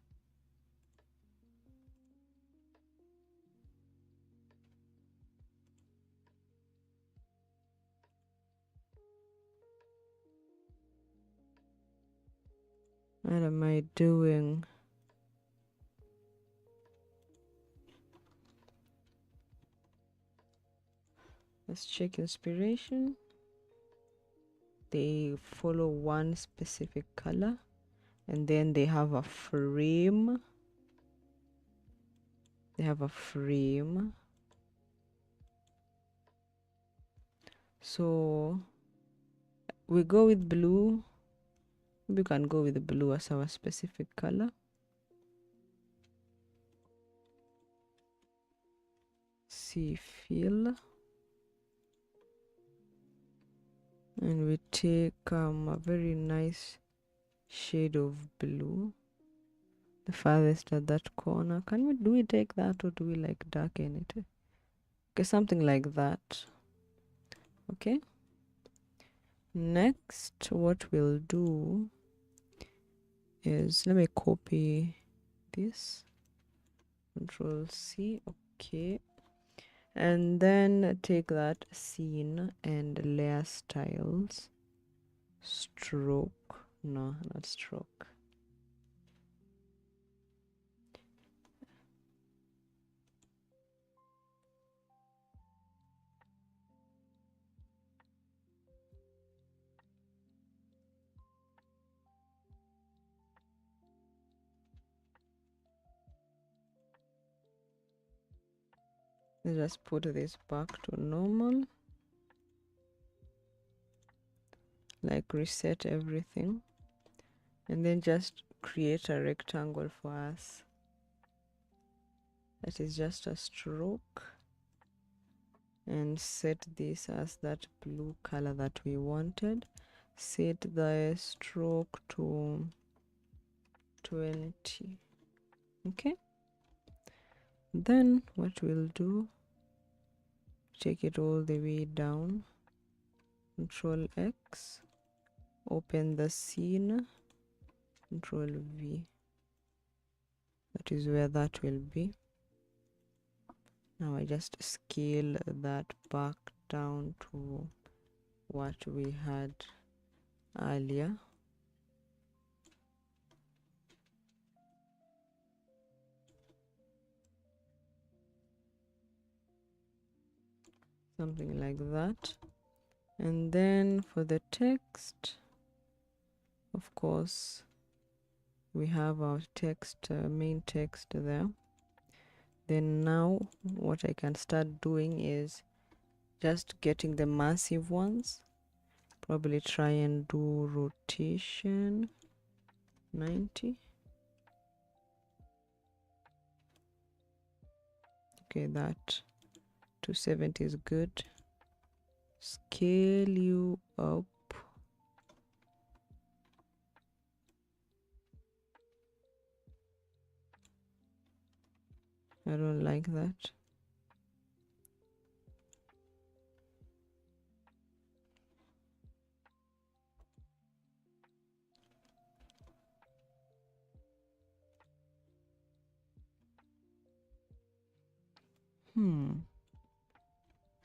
What am I doing? Let's check inspiration. They follow one specific color, and then they have a frame. They have a frame. So we go with blue. We can go with blue as our specific color. See fill. And we take a very nice shade of blue, the farthest at that corner. Do we take that, or do we like darken it? Okay, something like that. Okay, next what we'll do is, let me copy this, Control C. Okay, and then take that scene and layer styles, stroke, no, not stroke, let's just put this back to normal, like reset everything, and then just create a rectangle for us that is just a stroke, and set this as that blue color that we wanted. Set the stroke to 20. Okay, then what we'll do, take it all the way down, Control X, open the scene, Control V. That is where that will be. Now I just scale that back down to what we had earlier. Something like that. And then for the text, of course, we have our text, main text there. Then now what I can start doing is just getting the massive ones, probably try and do rotation 90. Okay, that 270 is good. Scale you up. I don't like that.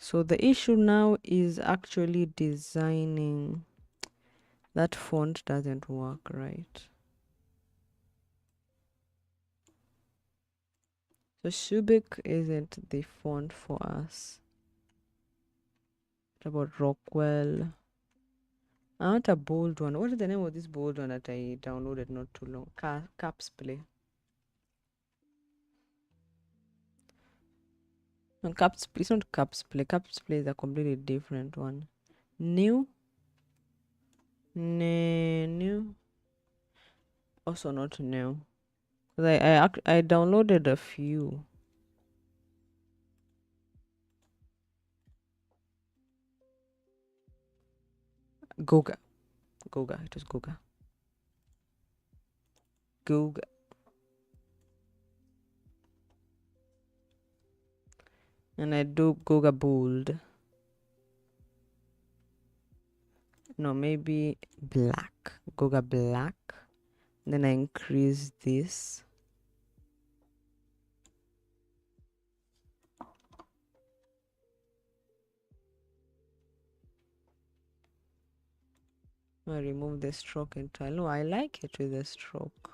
So the issue now is actually designing. That font doesn't work right. So Subic isn't the font for us. What about Rockwell? I want a bold one. What is the name of this bold one that I downloaded not too long? Caps Play. No, Caps Play. It's not Caps Play. Caps Play is a completely different one. New. New. Also not new. I downloaded a few. Goga. It was Goga. And I do Goga bold. No, maybe black. Goga black. Then I increase this. I remove the stroke entirely. No, I like it with the stroke.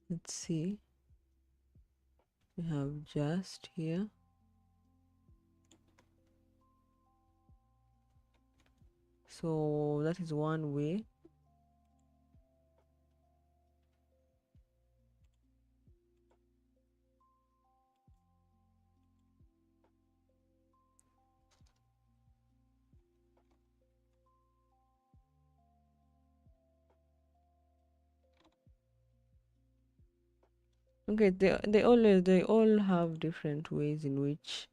Let's see. We have just here. So that is one way. Okay, they all have different ways in which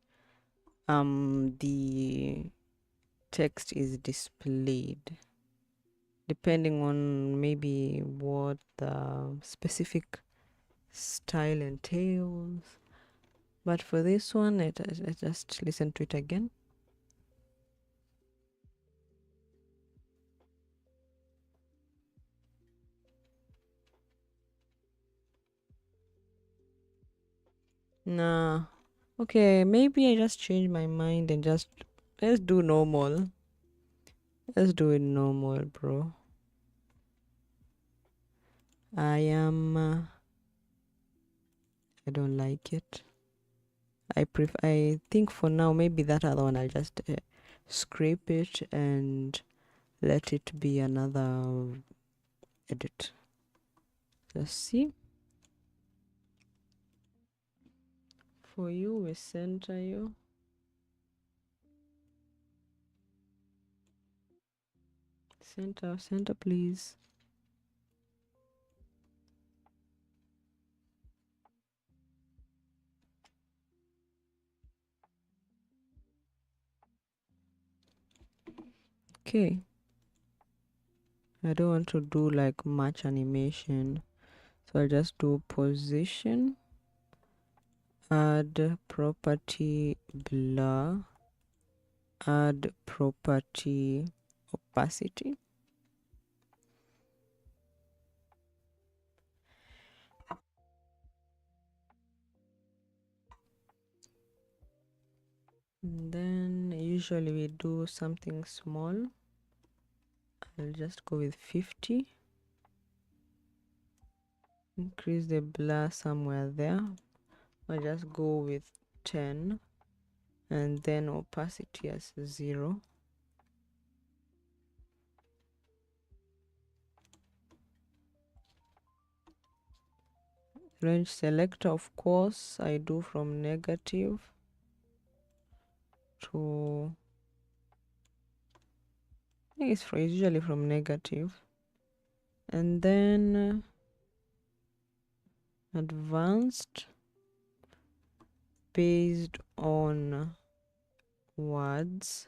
the text is displayed, depending on maybe what the specific style entails. But for this one, I just listen to it again. Nah. Okay, maybe I just change my mind and just let's do normal. Let's do it normal, bro. I don't like it. I think for now maybe that other one I'll just scrape it and let it be another edit. Let's see. For you, we center you. Center, please. Okay. I don't want to do like much animation. So I'll just do position, add property blur, add property opacity. And then usually we do something small. I'll just go with 50. Increase the blur somewhere there. I'll just go with 10 and then opacity as 0. Range selector, of course, I do from negative to, I think it's usually from negative. And then advanced based on words,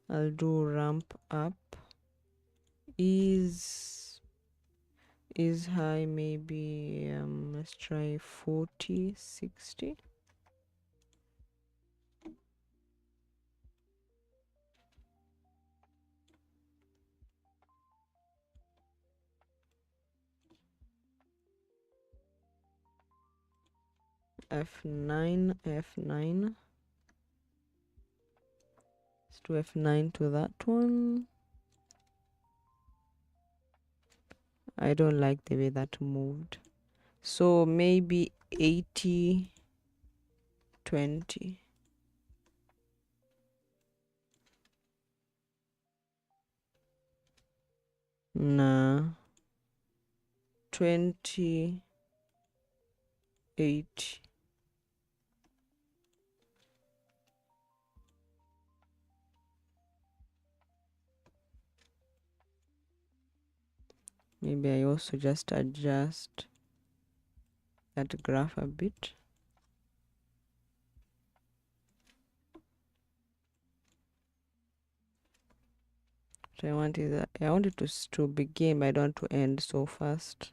I'll do ramp up. Is high, maybe let's try 40, 60. F9. Let's do F9 to that one. I don't like the way that moved. So maybe 80, 20. Nah. 20, 80. Maybe I also just adjust that graph a bit. What I want is that I want it to begin, but I don't want to end so fast.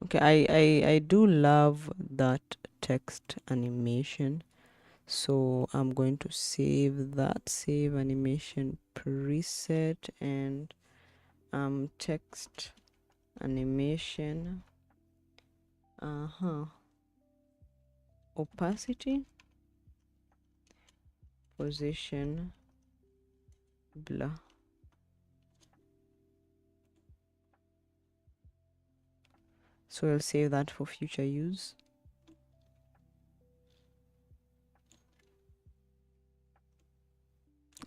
Okay, I do love that text animation. So I'm going to save that, save animation preset, and text animation. Opacity, position, blur. So I'll save that for future use.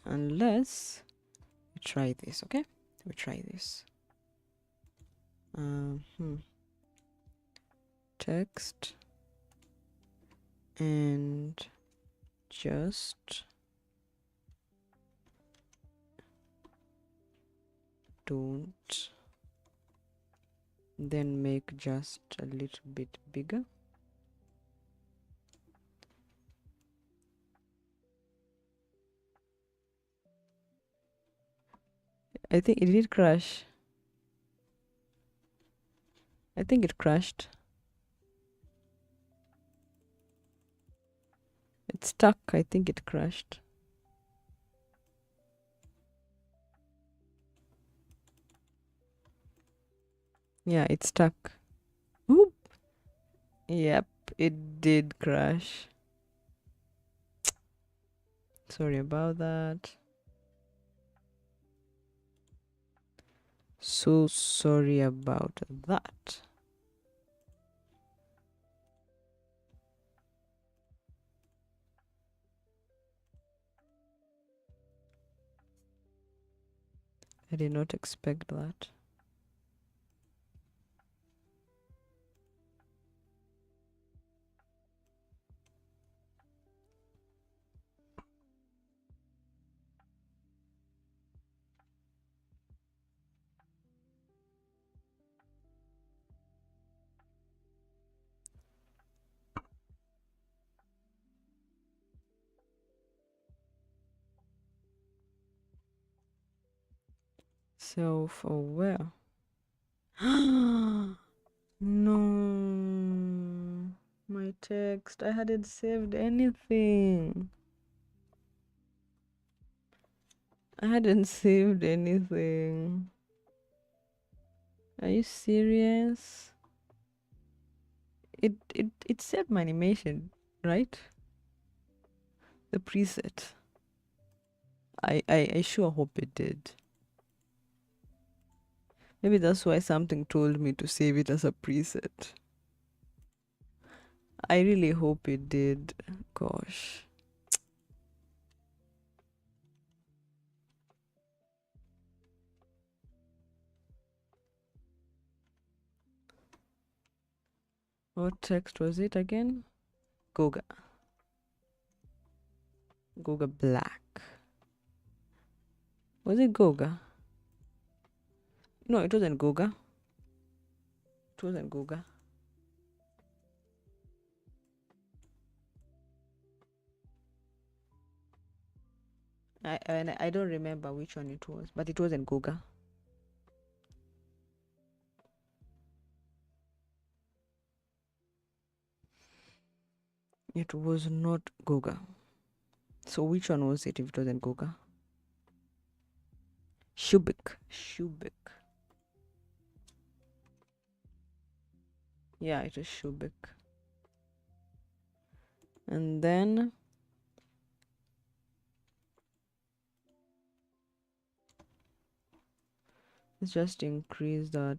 Unless we try this, okay? We try this. Text and just don't, then make just a little bit bigger. I think it did crash. I think it crashed. It's stuck. I think it crashed. Yeah, it's stuck. Oop. Yep, it did crash. Sorry about that. So sorry about that. I did not expect that. Self-aware. No, my text. I hadn't saved anything. I hadn't saved anything. Are you serious? It saved my animation, right? The preset. I sure hope it did. Maybe that's why something told me to save it as a preset. I really hope it did. Gosh. What text was it again? Goga. Goga Black. Was it Goga? No, it wasn't Goga. It wasn't Goga. I don't remember which one it was, but it wasn't Goga. It was not Goga. So which one was it if it wasn't Goga? Shubik. Yeah, it was Shubik. And then let's just increase that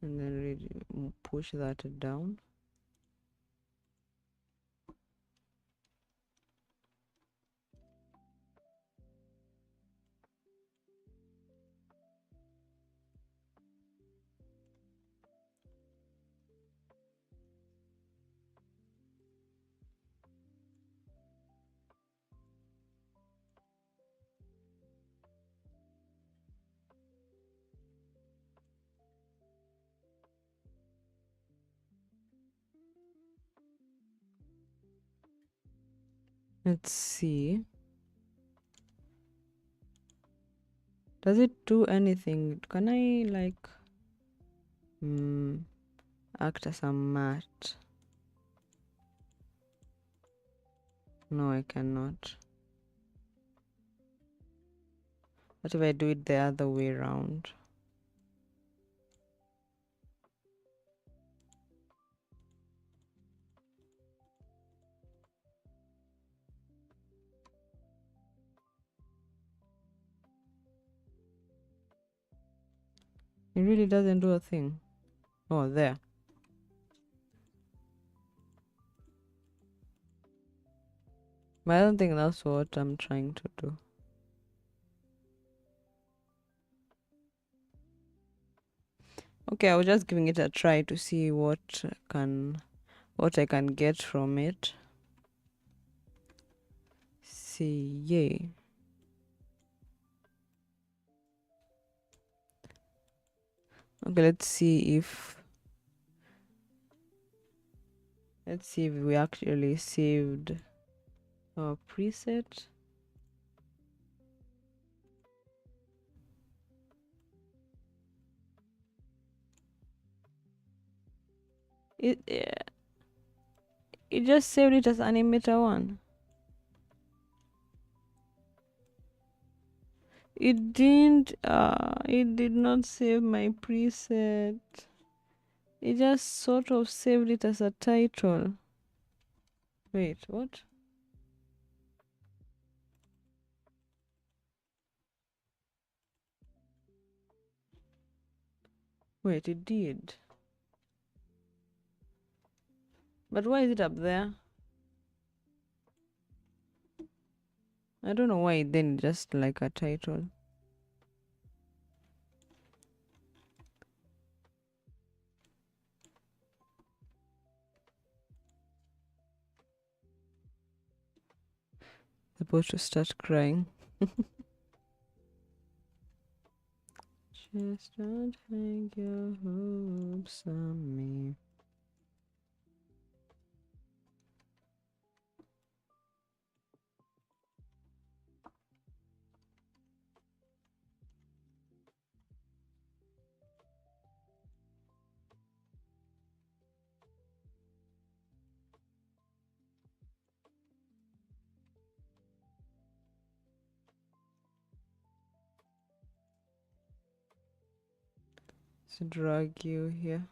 and then really push that down. Let's see. Does it do anything? Can I like act as a mat. No, I cannot. What if I do it the other way around? It really doesn't do a thing. Oh, there. But I don't think that's what I'm trying to do. Okay, I was just giving it a try to see what I can get from it. See, yay. Okay, let's see if we actually saved our preset. It just saved it as animator 1. It did not save my preset. It just sort of saved it as a title. Wait, what? Wait, it did. But why is it up there? I don't know why it didn't just like a title. Supposed to start crying. Just don't hang your hopes on me. To drag you here.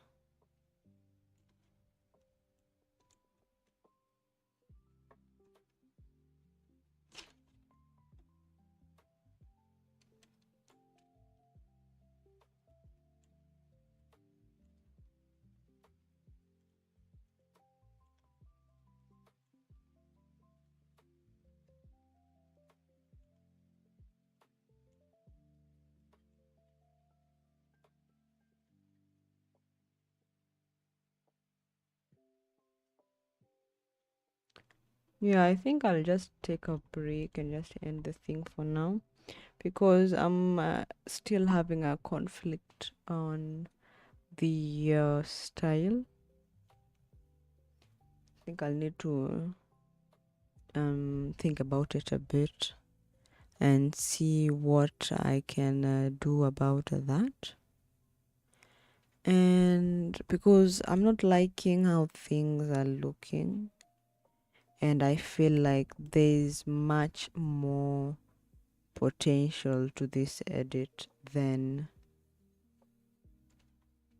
Yeah, I think I'll just take a break and just end the thing for now, because I'm still having a conflict on the style. I think I'll need to think about it a bit and see what I can do about that. And because I'm not liking how things are looking, and I feel like there's much more potential to this edit than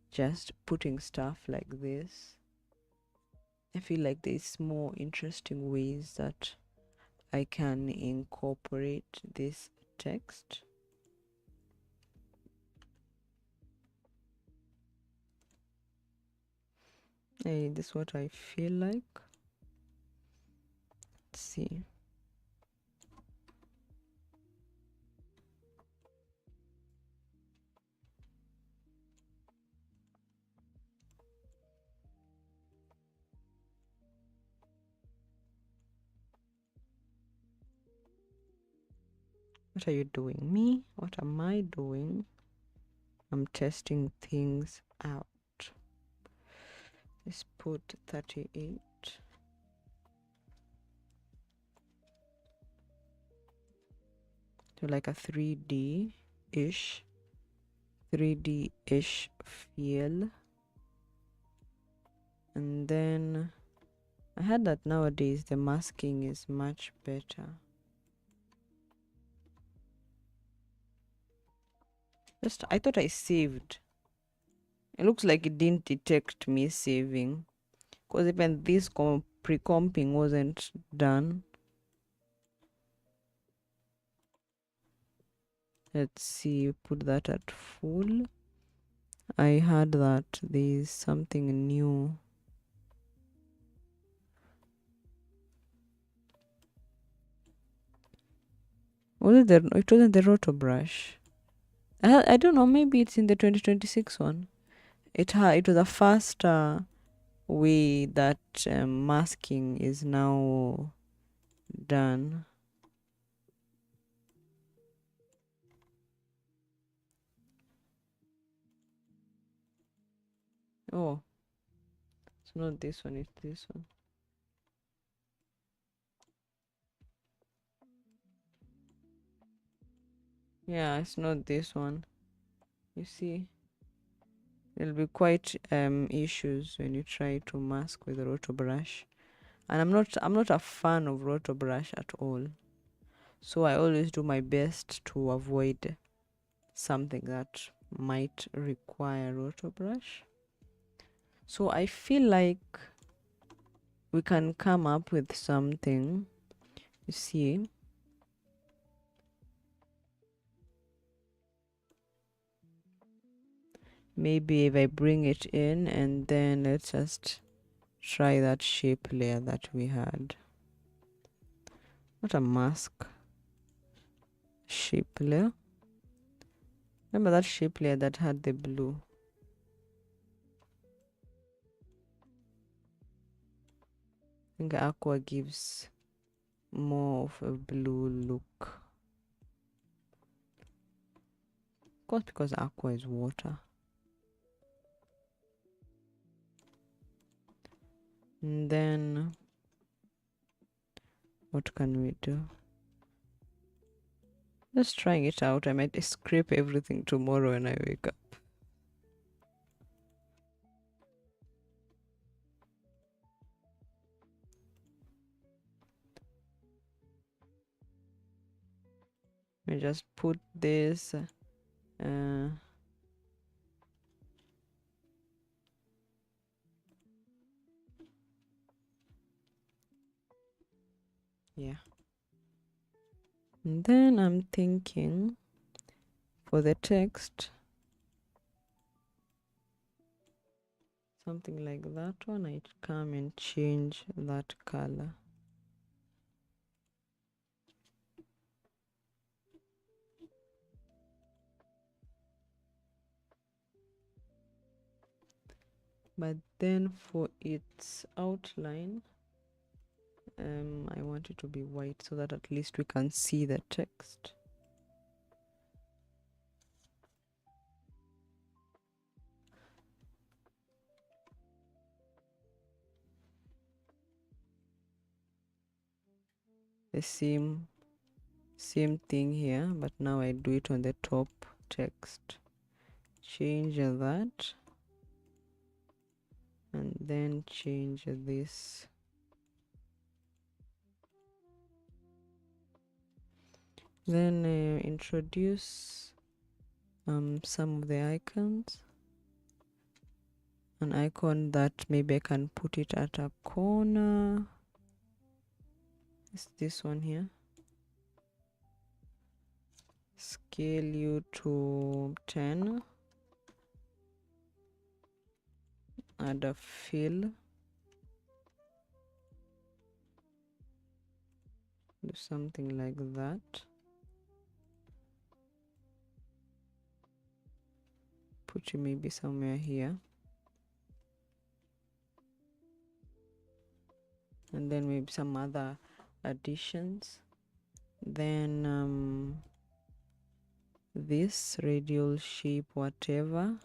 just putting stuff like this. I feel like there's more interesting ways that I can incorporate this text. Hey, this is what I feel like. Let's see. What are you doing? Me? What am I doing? I'm testing things out. Let's put 38. To like a 3D-ish 3D-ish feel. And then I heard that nowadays the masking is much better. I thought I saved. It looks like it didn't detect me saving, because even this pre-comping wasn't done. Let's see, put that at full. I heard that there's something new. It wasn't the roto brush. I don't know, maybe it's in the 2026 one. It was a faster way that masking is now done. Oh, it's not this one, it's this one. Yeah, it's not this one. You see, there'll be quite issues when you try to mask with a roto brush. And I'm not a fan of roto brush at all. So I always do my best to avoid something that might require roto brush. So I feel like we can come up with something. You see, maybe if I bring it in and then let's just try that shape layer that we had. Not a mask, shape layer. Remember that shape layer that had the blue? I think aqua gives more of a blue look. Of course, because aqua is water. And then what can we do? Just trying it out. I might scrape everything tomorrow when I wake up. I just put this yeah. And then I'm thinking for the text, something like that one. I'd come and change that color. But then for its outline, I want it to be white so that at least we can see the text. The same thing here, but now I do it on the top text. Change that and then change this. Then introduce some of the icons. An icon that maybe I can put it at a corner. It's this one here. Scale you to 10. Add a fill. Do something like that. Put you maybe somewhere here. And then maybe some other additions. Then this radial shape, whatever.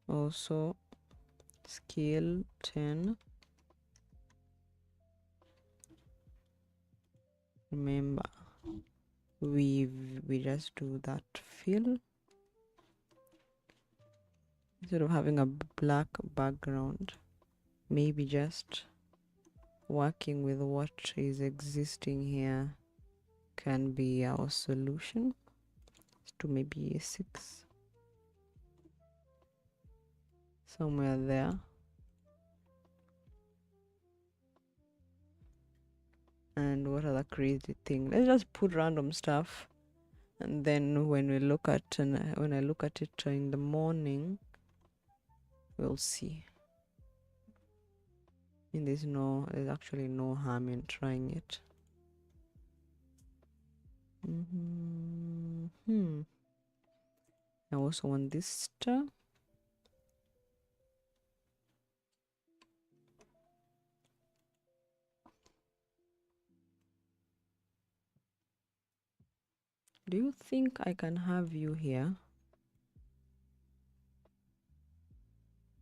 Also scale 10. Remember, we just do that fill. instead of having a black background, maybe just working with what is existing here can be our solution. To maybe 6 somewhere there. And what other crazy thing? Let's just put random stuff, and then when we look at when I look at it in the morning, we'll see. And there's actually no harm in trying it. I also want this star. Do you think I can have you here?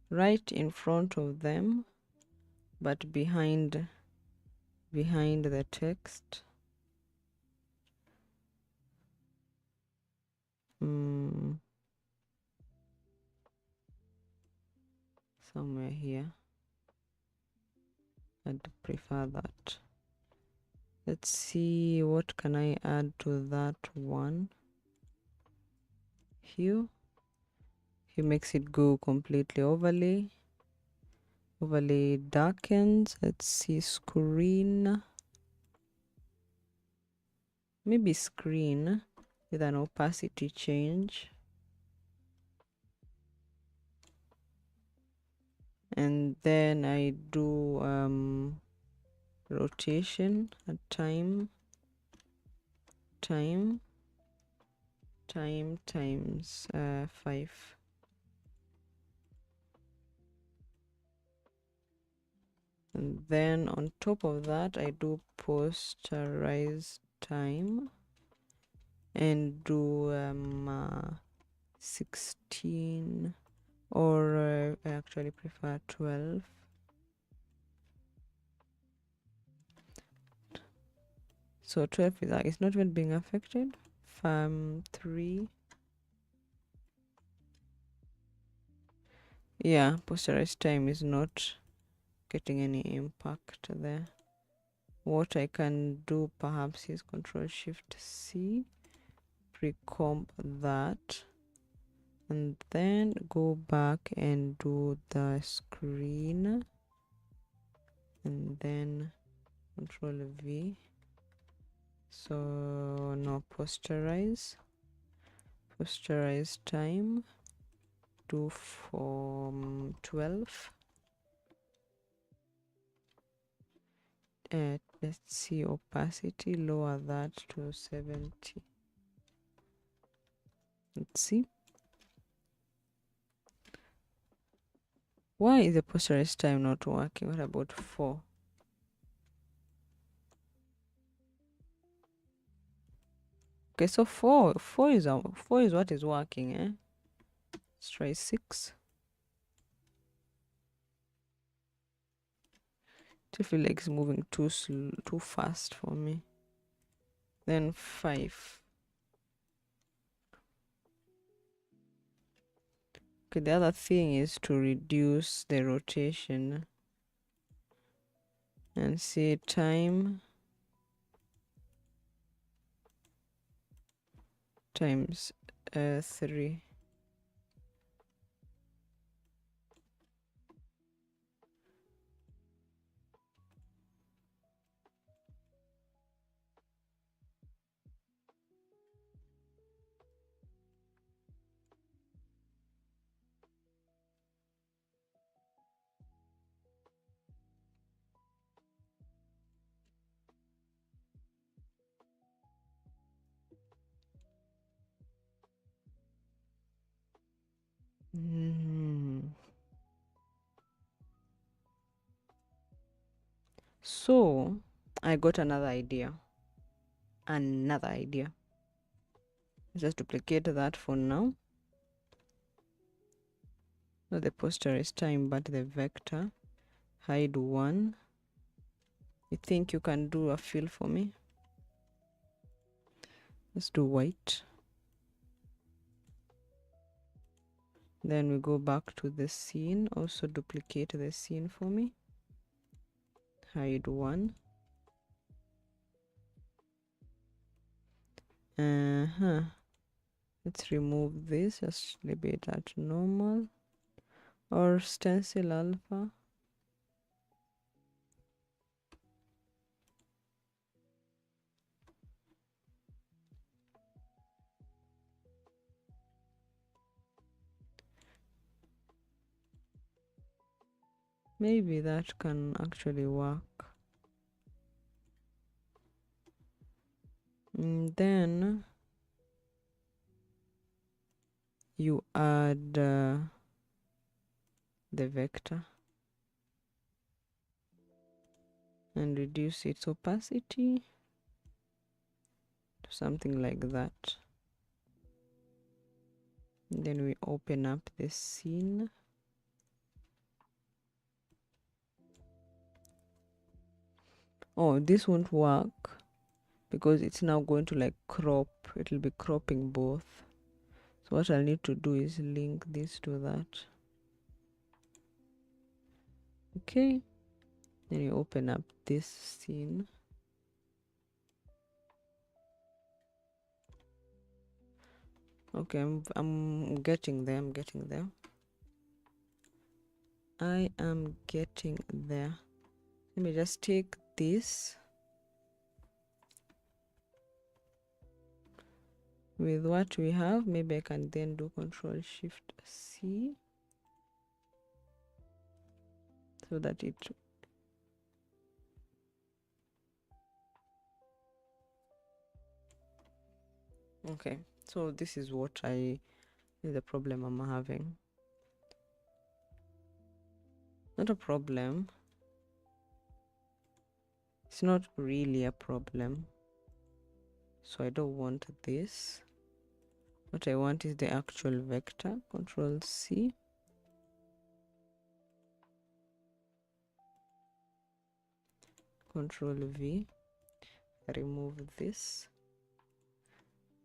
Right in front of them, but behind the text. Somewhere here. I'd prefer that. Let's see, what can I add to that one? Hue. He makes it go completely overlay. Overlay darkens. Let's see, screen. Maybe screen with an opacity change. And then I do rotation at time times 5. And then on top of that, I do posterize time and do 16, or I actually prefer 12. So 12 is it's not even being affected. 3. Yeah, posterized time is not getting any impact there. What I can do perhaps is Control Shift C, pre-comp that, and then go back and do the screen, and then Control V. So now posterize time, do from 12. Let's see, opacity, lower that to 70. Let's see. Why is the posterized time not working? What about 4? Okay, so 4 is what is working, eh? Let's try 6. I feel like it's moving too fast for me. Then 5. Okay, the other thing is to reduce the rotation and see time times 3. So I got another idea. Let's just duplicate that for now. Not the posterized time, but the vector. Hide 1. You think you can do a fill for me? Let's do white. Then we go back to the scene, also duplicate the scene for me, hide one. Let's remove this, just leave it at normal or stencil alpha. Maybe that can actually work. And then you add the vector and reduce its opacity to something like that. And then we open up the scene. Oh, this won't work because it's now going to like crop. It'll be cropping both. So what I'll need to do is link this to that. Okay. Then you open up this scene. Okay, I'm getting there. I'm getting there. I am getting there. Let me just take this with what we have. Maybe I can then do Control Shift C so that it okay. So this is what is the problem I'm having. Not a problem. It's not really a problem. So I don't want this. What I want is the actual vector. Control C. Control V. Remove this.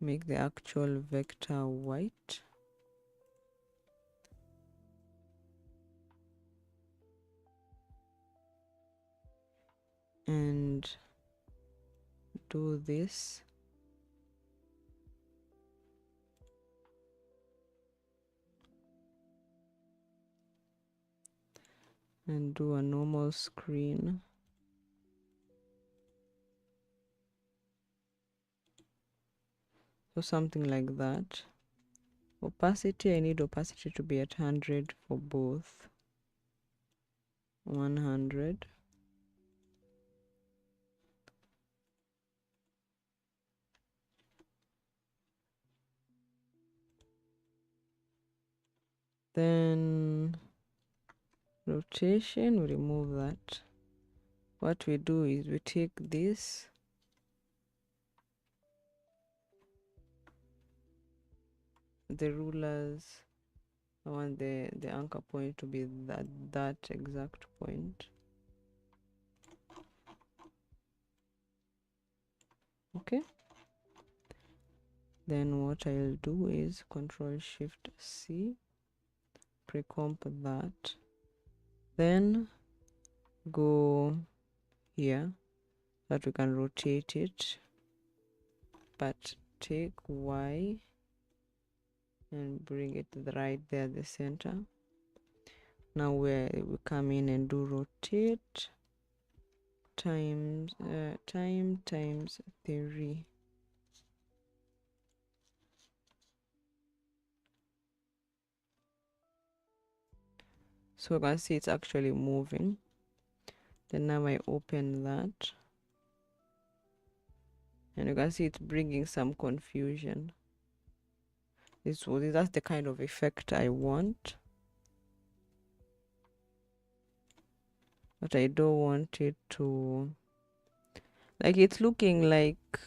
Make the actual vector white. And do this. And do a normal screen. So something like that. Opacity, I need opacity to be at 100 for both. 100. Then rotation, we remove that. What we do is we take this, the rulers, I want the anchor point to be that exact point. Okay. Then what I'll do is Control Shift C, pre-comp that. Then go here that we can rotate it, but take Y and bring it right there at the center. Now where we come in and do rotate times time times 3. So you can see it's actually moving. Then now I open that and you can see it's bringing some confusion. That's the kind of effect I want, but I don't want it to like it's looking like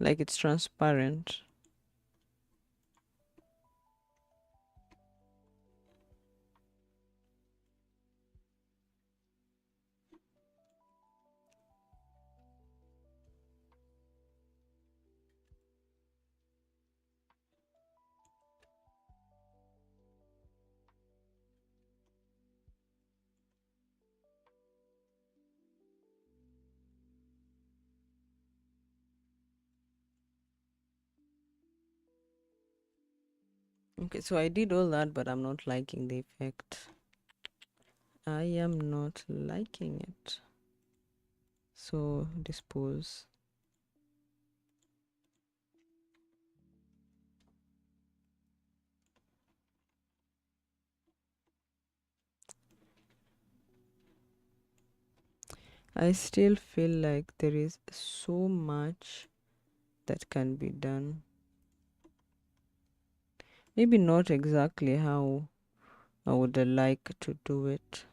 it's transparent. Okay, so I did all that, but I'm not liking the effect. I am not liking it. So dispose. I still feel like there is so much that can be done. Maybe not exactly how I would like to do it.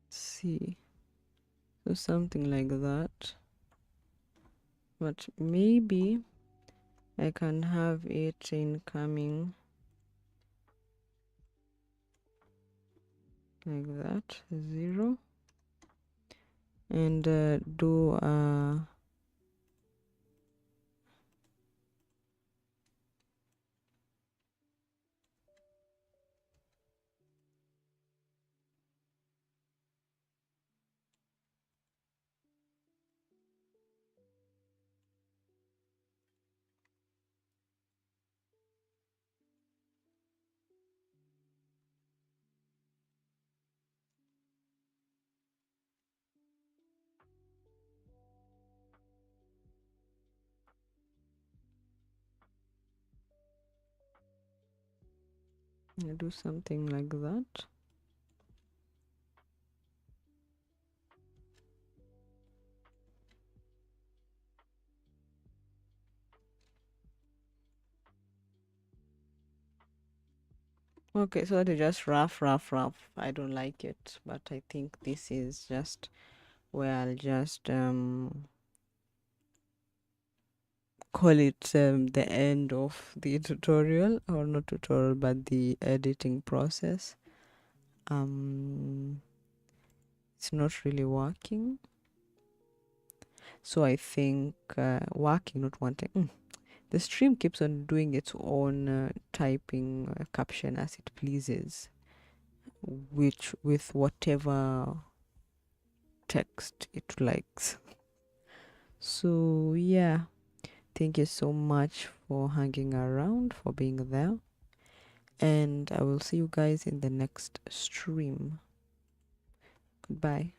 See, so something like that. But maybe I can have it incoming like that, 0, and do do something like that. Okay, so that is just rough. I don't like it, but I think this is just where I'll just call it the end of the tutorial, or not tutorial, but the editing process. It's not really working, so I think working, not wanting. The stream keeps on doing its own typing caption as it pleases, which with whatever text it likes. So yeah, thank you so much for hanging around, for being there, and I will see you guys in the next stream. Goodbye.